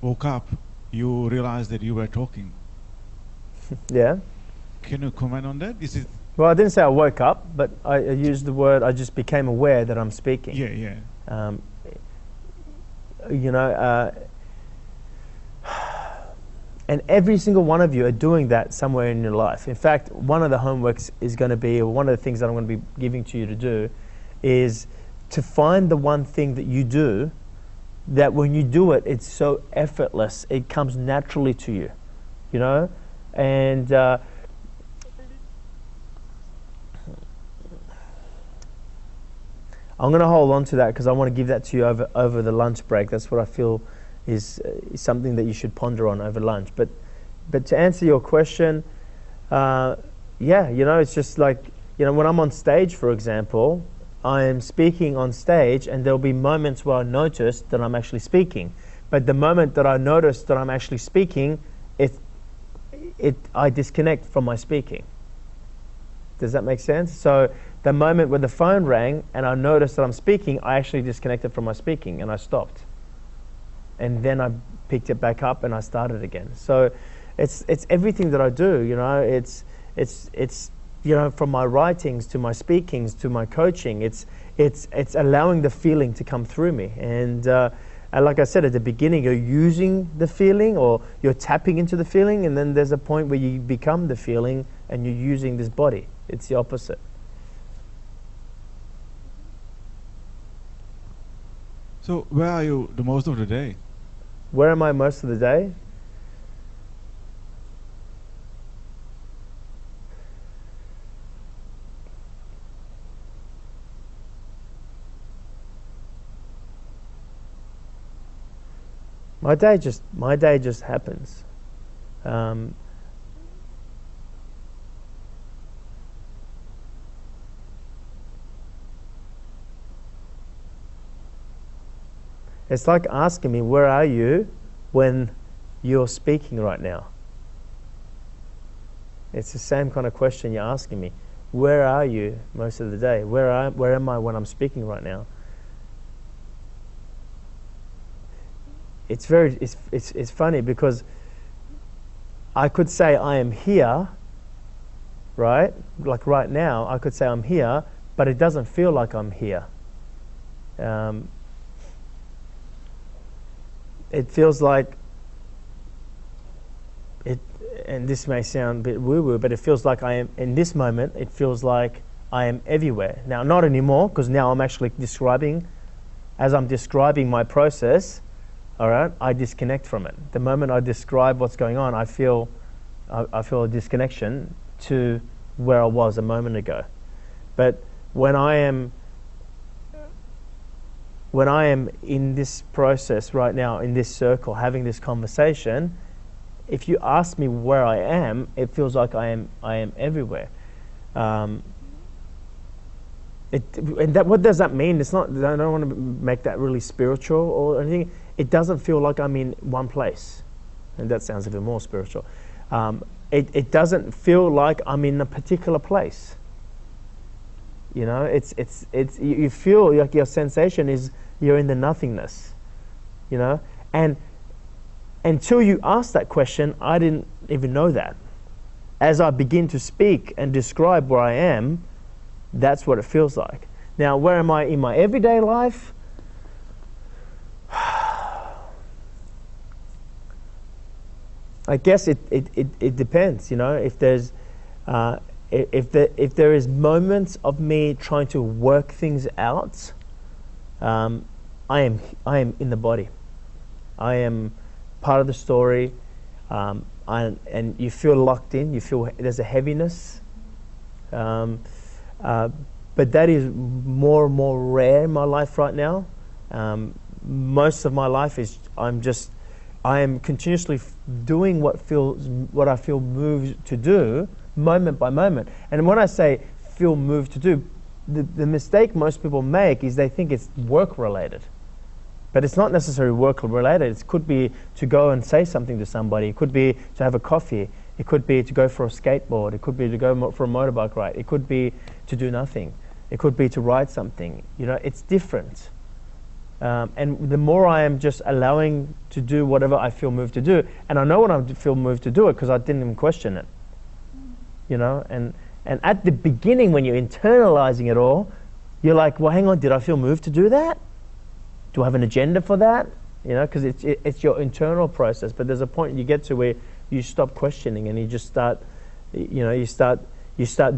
woke up, you realized that you were talking. Yeah. Can you comment on that? Is it? Well, I didn't say I woke up, but I used the word, I just became aware that I'm speaking. Yeah. And every single one of you are doing that somewhere in your life. In fact, one of the homeworks is going to be, or one of the things that I'm going to be giving to you to do, is to find the one thing that you do that when you do it, it's so effortless, it comes naturally to you, and I'm going to hold on to that because I want to give that to you over the lunch break. That's what I feel is something that you should ponder on over lunch. But to answer your question, it's just like, when I'm on stage, for example, I am speaking on stage and there'll be moments where I notice that I'm actually speaking. But the moment that I notice that I'm actually speaking, I disconnect from my speaking. Does that make sense? So the moment when the phone rang and I noticed that I'm speaking, I actually disconnected from my speaking and I stopped. And then I picked it back up and I started again. So it's everything that I do, it's from my writings to my speakings to my coaching, it's allowing the feeling to come through me. And like I said at the beginning, you're using the feeling or you're tapping into the feeling, and then there's a point where you become the feeling and you're using this body. It's the opposite. So where are you the most of the day? Where am I most of the day? My day just happens. It's like asking me, where are you when you're speaking right now? It's the same kind of question you're asking me. Where are you most of the day? Where am I when I'm speaking right now? It's funny because I could say I am here, right? Like right now, I could say I'm here, but it doesn't feel like I'm here. It feels like and this may sound a bit woo-woo, but it feels like I am, in this moment, it feels like I am everywhere. Now, not anymore, because now I'm actually describing, as I'm describing my process, all right, I disconnect from it. The moment I describe what's going on, I feel a disconnection to where I was a moment ago. But when I am in this process right now, in this circle, having this conversation, if you ask me where I am, it feels like I am everywhere. And what does that mean? It's not. I don't want to make that really spiritual or anything. It doesn't feel like I'm in one place, and that sounds even more spiritual. It doesn't feel like I'm in a particular place. You know, you feel like your sensation is you're in the nothingness. You know, and until you ask that question, I didn't even know that. As I begin to speak and describe where I am, that's what it feels like. Now, where am I in my everyday life? I guess it depends, you know. If there's If there is moments of me trying to work things out, I am in the body. I am part of the story, and you feel locked in. You feel there's a heaviness, but that is more and more rare in my life right now. Most of my life is I am continuously doing what I feel moved to do, moment by moment. And when I say feel moved to do, the mistake most people make is they think it's work related. But it's not necessarily work related. It could be to go and say something to somebody. It could be to have a coffee. It could be to go for a skateboard. It could be to go for a motorbike ride. It could be to do nothing. It could be to write something. It's different. And the more I am just allowing to do whatever I feel moved to do, and I know when I feel moved to do it because I didn't even question it. And at the beginning when you're internalizing it all, you're like, well, hang on, did I feel moved to do that? Do I have an agenda for that? Because it's your internal process. But there's a point you get to where you stop questioning and you just start, you start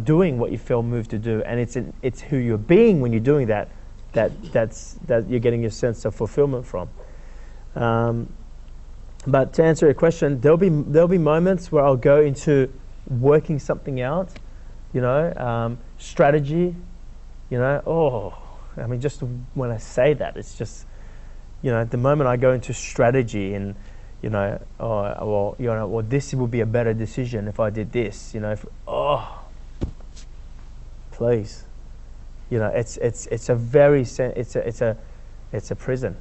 doing what you feel moved to do, and it's who you're being when you're doing that you're getting your sense of fulfillment from. But to answer your question, there'll be moments where I'll go into working something out, strategy, just when I say that, it's just, the moment I go into strategy and, well, this would be a better decision if I did this, please, it's a very, it's a prison,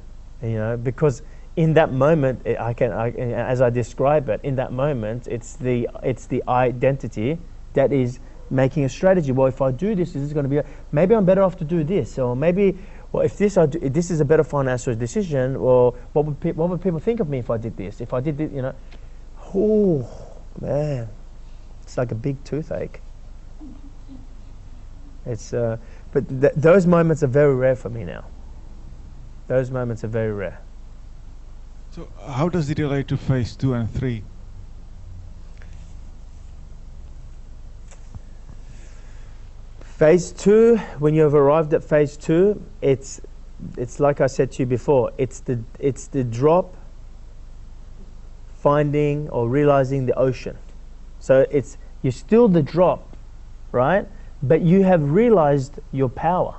because in that moment, as I describe it, in that moment, it's the identity that is making a strategy. Well, if I do this, this is going to be. Maybe I'm better off to do this, or maybe, well, if this this is a better financial decision. Or what would people think of me if I did this? If I did this, oh man, it's like a big toothache. It's but those moments are very rare for me now. Those moments are very rare. So how does it relate to phase 2 and 3? Phase 2, when you have arrived at phase 2, it's like I said to you before, it's the drop, finding or realizing the ocean. So you're still the drop, right? But you have realized your power,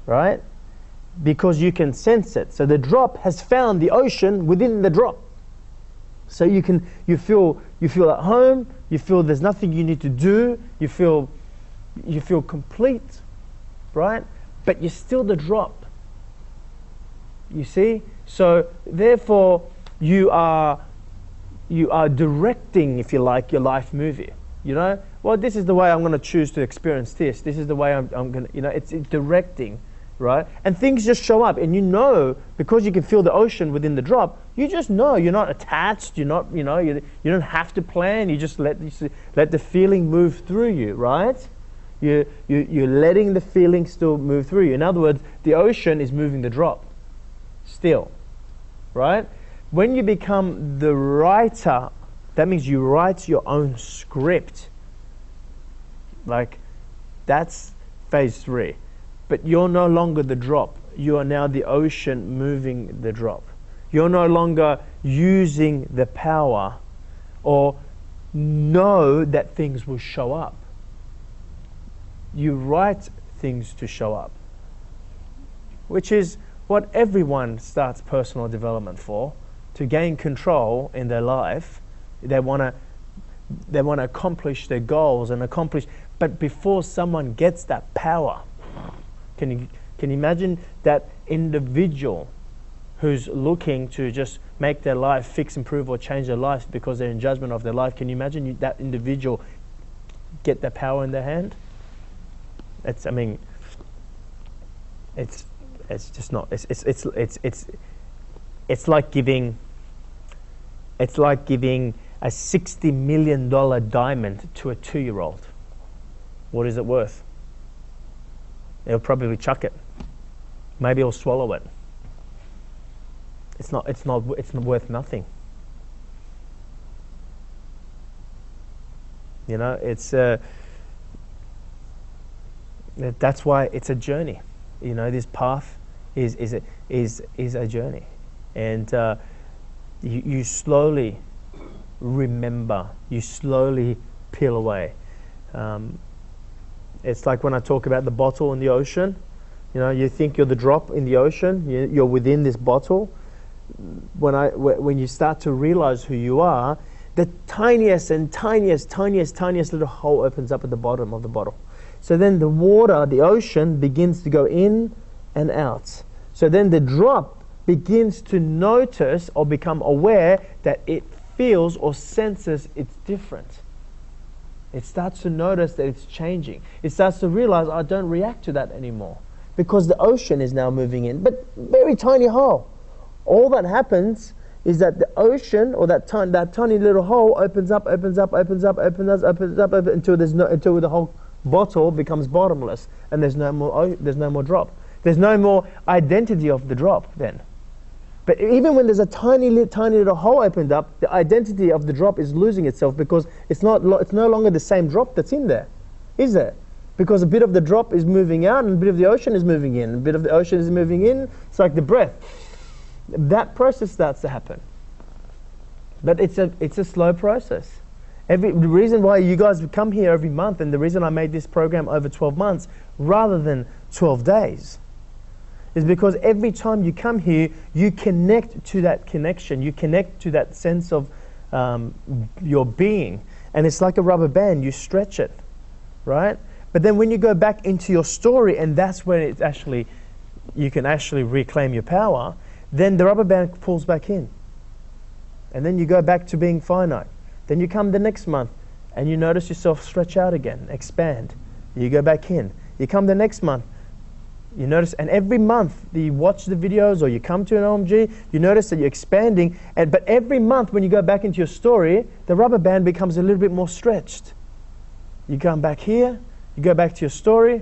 right? Because you can sense it. So the drop has found the ocean within the drop. So you feel at home, you feel there's nothing you need to do, you feel complete, right? But you're still the drop. You see? So therefore you are directing, if you like, your life movie. Well, this is the way I'm going to choose to experience this. This is the way I'm going to, it's directing, right? And things just show up, and because you can feel the ocean within the drop, you just know. You're not attached. You're not, you don't have to plan. You just let the feeling move through you, right? You're letting the feeling still move through you. In other words, the ocean is moving the drop still, right? When you become the writer, that means you write your own script. Like, that's phase 3. But you're no longer the drop. You are now the ocean moving the drop. You're no longer using the power or know that things will show up. You write things to show up, which is what everyone starts personal development for, to gain control in their life. They want to accomplish their goals but before someone gets that power, can you imagine that individual who's looking to just make their life fix, improve, or change their life because they're in judgment of their life? Can you imagine that individual get that power in their hand? It's just not. It's like giving a $60 million diamond to a 2-year-old. What is it worth? He'll probably chuck it. Maybe he'll swallow it. It's not worth nothing. You know, it's that's why it's a journey. You know, this path is a journey, and you slowly remember, you slowly peel away. It's like when I talk about the bottle in the ocean. You know, you think you're the drop in the ocean, you're within this bottle. When you start to realize who you are, the tiniest little hole opens up at the bottom of the bottle. So then the water, the ocean, begins to go in and out. So then the drop begins to notice or become aware that it feels or senses it's different. It starts to notice that it's changing. It starts to realize, I don't react to that anymore, because the ocean is now moving in, but very tiny hole. All that happens is that the ocean, or that tiny little hole, opens up until the whole bottle becomes bottomless, and there's no more drop. There's no more identity of the drop then. But even when there's a tiny little hole opened up, the identity of the drop is losing itself, because it's no longer the same drop that's in there, is there? Because a bit of the drop is moving out and a bit of the ocean is moving in. A bit of the ocean is moving in. It's like the breath. That process starts to happen. But it's a slow process. The reason why you guys come here every month, and the reason I made this program over 12 months rather than 12 days, is because every time you come here, you connect to that connection. You connect to that sense of your being. And it's like a rubber band. You stretch it, right? But then when you go back into your story, and that's when you can actually reclaim your power, then the rubber band pulls back in. And then you go back to being finite. Then you come the next month and you notice yourself stretch out again, expand. You go back in. You come the next month, you notice, and every month you watch the videos or you come to an OMG, you notice that you're expanding, but every month when you go back into your story, the rubber band becomes a little bit more stretched. You come back here, you go back to your story,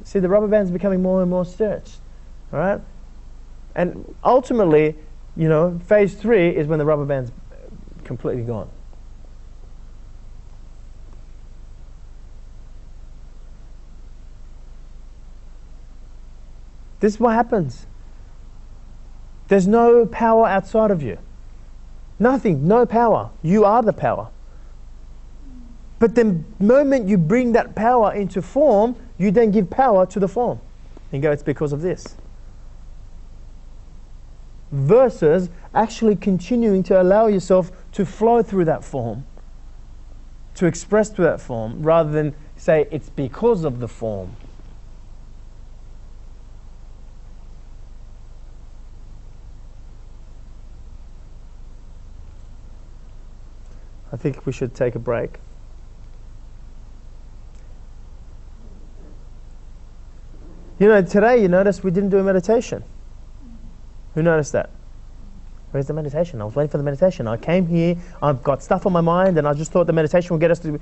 see the rubber band's becoming more and more stretched, all right? And ultimately, you know, phase 3 is when the rubber band's completely gone. This is what happens. There's no power outside of you. Nothing, no power. You are the power. But the moment you bring that power into form, you then give power to the form. And go, it's because of this. Versus actually continuing to allow yourself to flow through that form, to express through that form, rather than say it's because of the form. I think we should take a break. You know, today you noticed we didn't do a meditation. Who noticed that? Where's the meditation? I was waiting for the meditation. I came here, I've got stuff on my mind, and I just thought the meditation would get us to...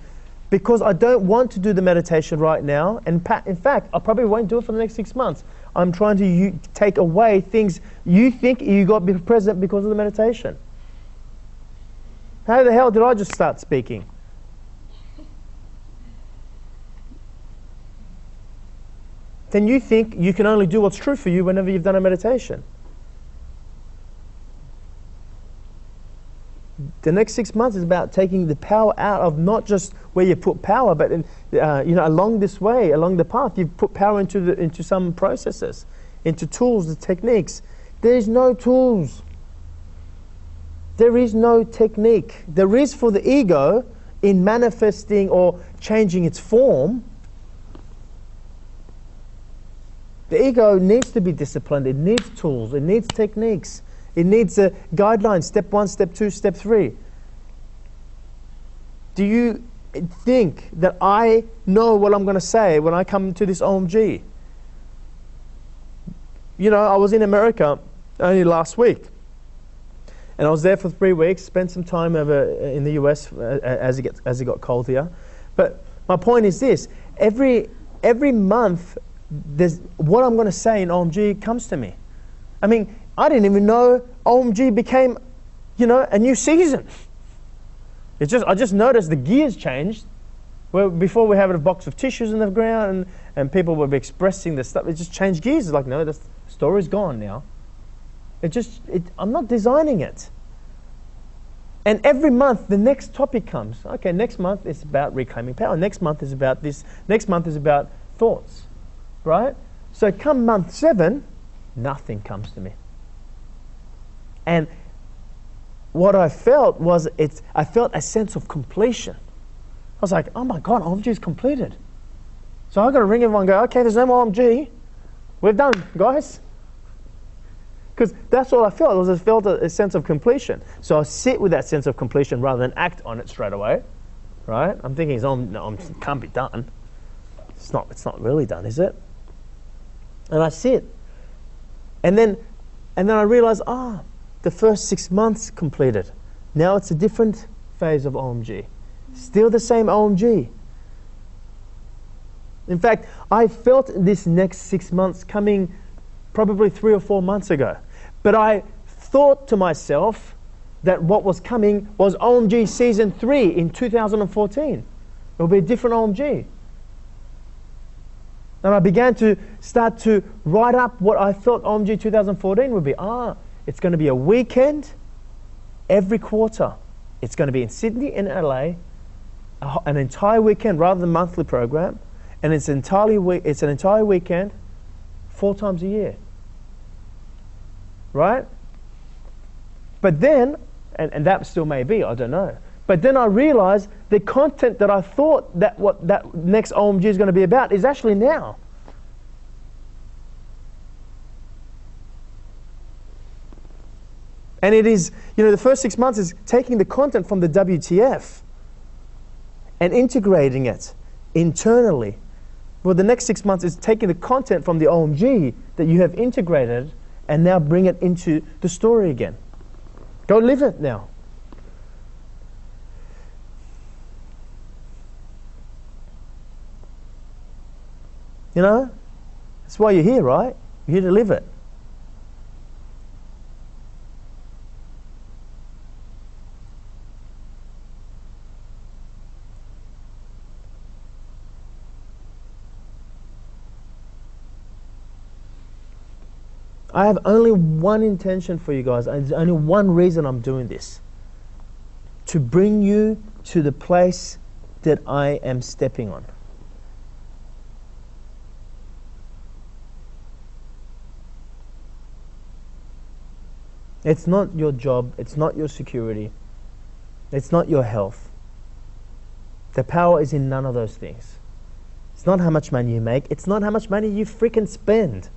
Because I don't want to do the meditation right now, and in fact, I probably won't do it for the next 6 months. I'm trying to take away things you think you got present because of the meditation. How the hell did I just start speaking? Then you think you can only do what's true for you whenever you've done a meditation. The next 6 months is about taking the power out of not just where you put power, but in, along this way, along the path, you've put power into some processes, into tools, the techniques. There's no tools. There is no technique. There is for the ego in manifesting or changing its form. The ego needs to be disciplined. It needs tools. It needs techniques. It needs a guideline, step 1, step 2, step 3. Do you think that I know what I'm going to say when I come to this OMG? You know, I was in America only last week. And I was there for 3 weeks, spent some time over in the US as it got cold here. But my point is this, every month, there's what I'm going to say in OMG comes to me. I mean, I didn't even know OMG became, a new season. I just noticed the gears changed, Well, before we have a box of tissues in the ground and people were expressing the stuff, it just changed gears. It's like, no, the story's gone now. I'm not designing it. And every month, the next topic comes. Okay, next month is about reclaiming power. Next month is about this. Next month is about thoughts, right? So come month 7, nothing comes to me. And what I felt was, I felt a sense of completion. I was like, oh my God, OMG is completed. So I've got to ring everyone and go, okay, there's no more OMG. We're done, guys. Because that's all I felt. I felt a sense of completion. So I sit with that sense of completion rather than act on it straight away, right? I'm thinking, it can't be done. It's not really done, is it? And I sit. And then I realize, the first 6 months completed. Now it's a different phase of OMG. Still the same OMG. In fact, I felt this next 6 months coming probably 3 or 4 months ago. But I thought to myself that what was coming was OMG Season 3 in 2014. It will be a different OMG. And I began to start to write up what I thought OMG 2014 would be. It's going to be a weekend every quarter. It's going to be in Sydney and LA, an entire weekend rather than monthly program. And it's an entire weekend 4 times a year. Right? But then, and that still may be, I don't know. But then I realized the content that I thought that what that next OMG is going to be about is actually now. And it is, the first 6 months is taking the content from the WTF and integrating it internally. Well, the next 6 months is taking the content from the OMG that you have integrated and now bring it into the story again. Go live it now. That's why you're here, right? You're here to live it. I have only one intention for you guys. There's only one reason I'm doing this. To bring you to the place that I am stepping on. It's not your job. It's not your security. It's not your health. The power is in none of those things. It's not how much money you make. It's not how much money you freaking spend.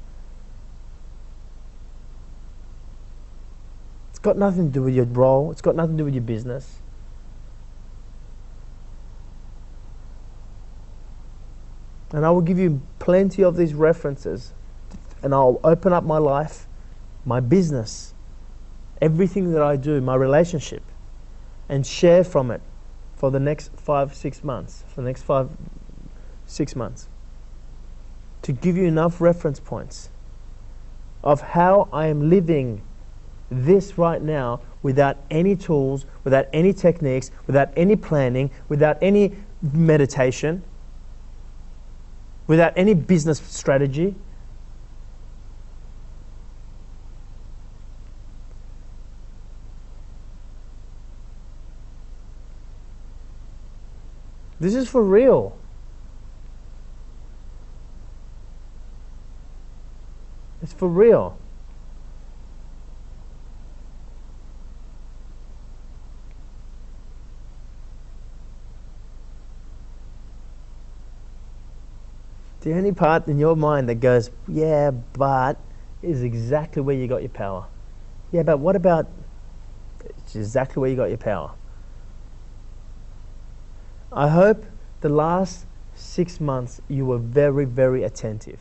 It's got nothing to do with your role. It's got nothing to do with your business. And I will give you plenty of these references. And I'll open up my life, my business, everything that I do, my relationship, and share from it for the next 5-6 months, for the next 5-6 months, to give you enough reference points of how I am living this right now without any tools, without any techniques, without any planning, without any meditation, without any business strategy. This is for real. It's for real. The only part in your mind that goes, yeah, but, is exactly where you got your power. Yeah, but what about, it's exactly where you got your power. I hope the last 6 months you were very, very attentive.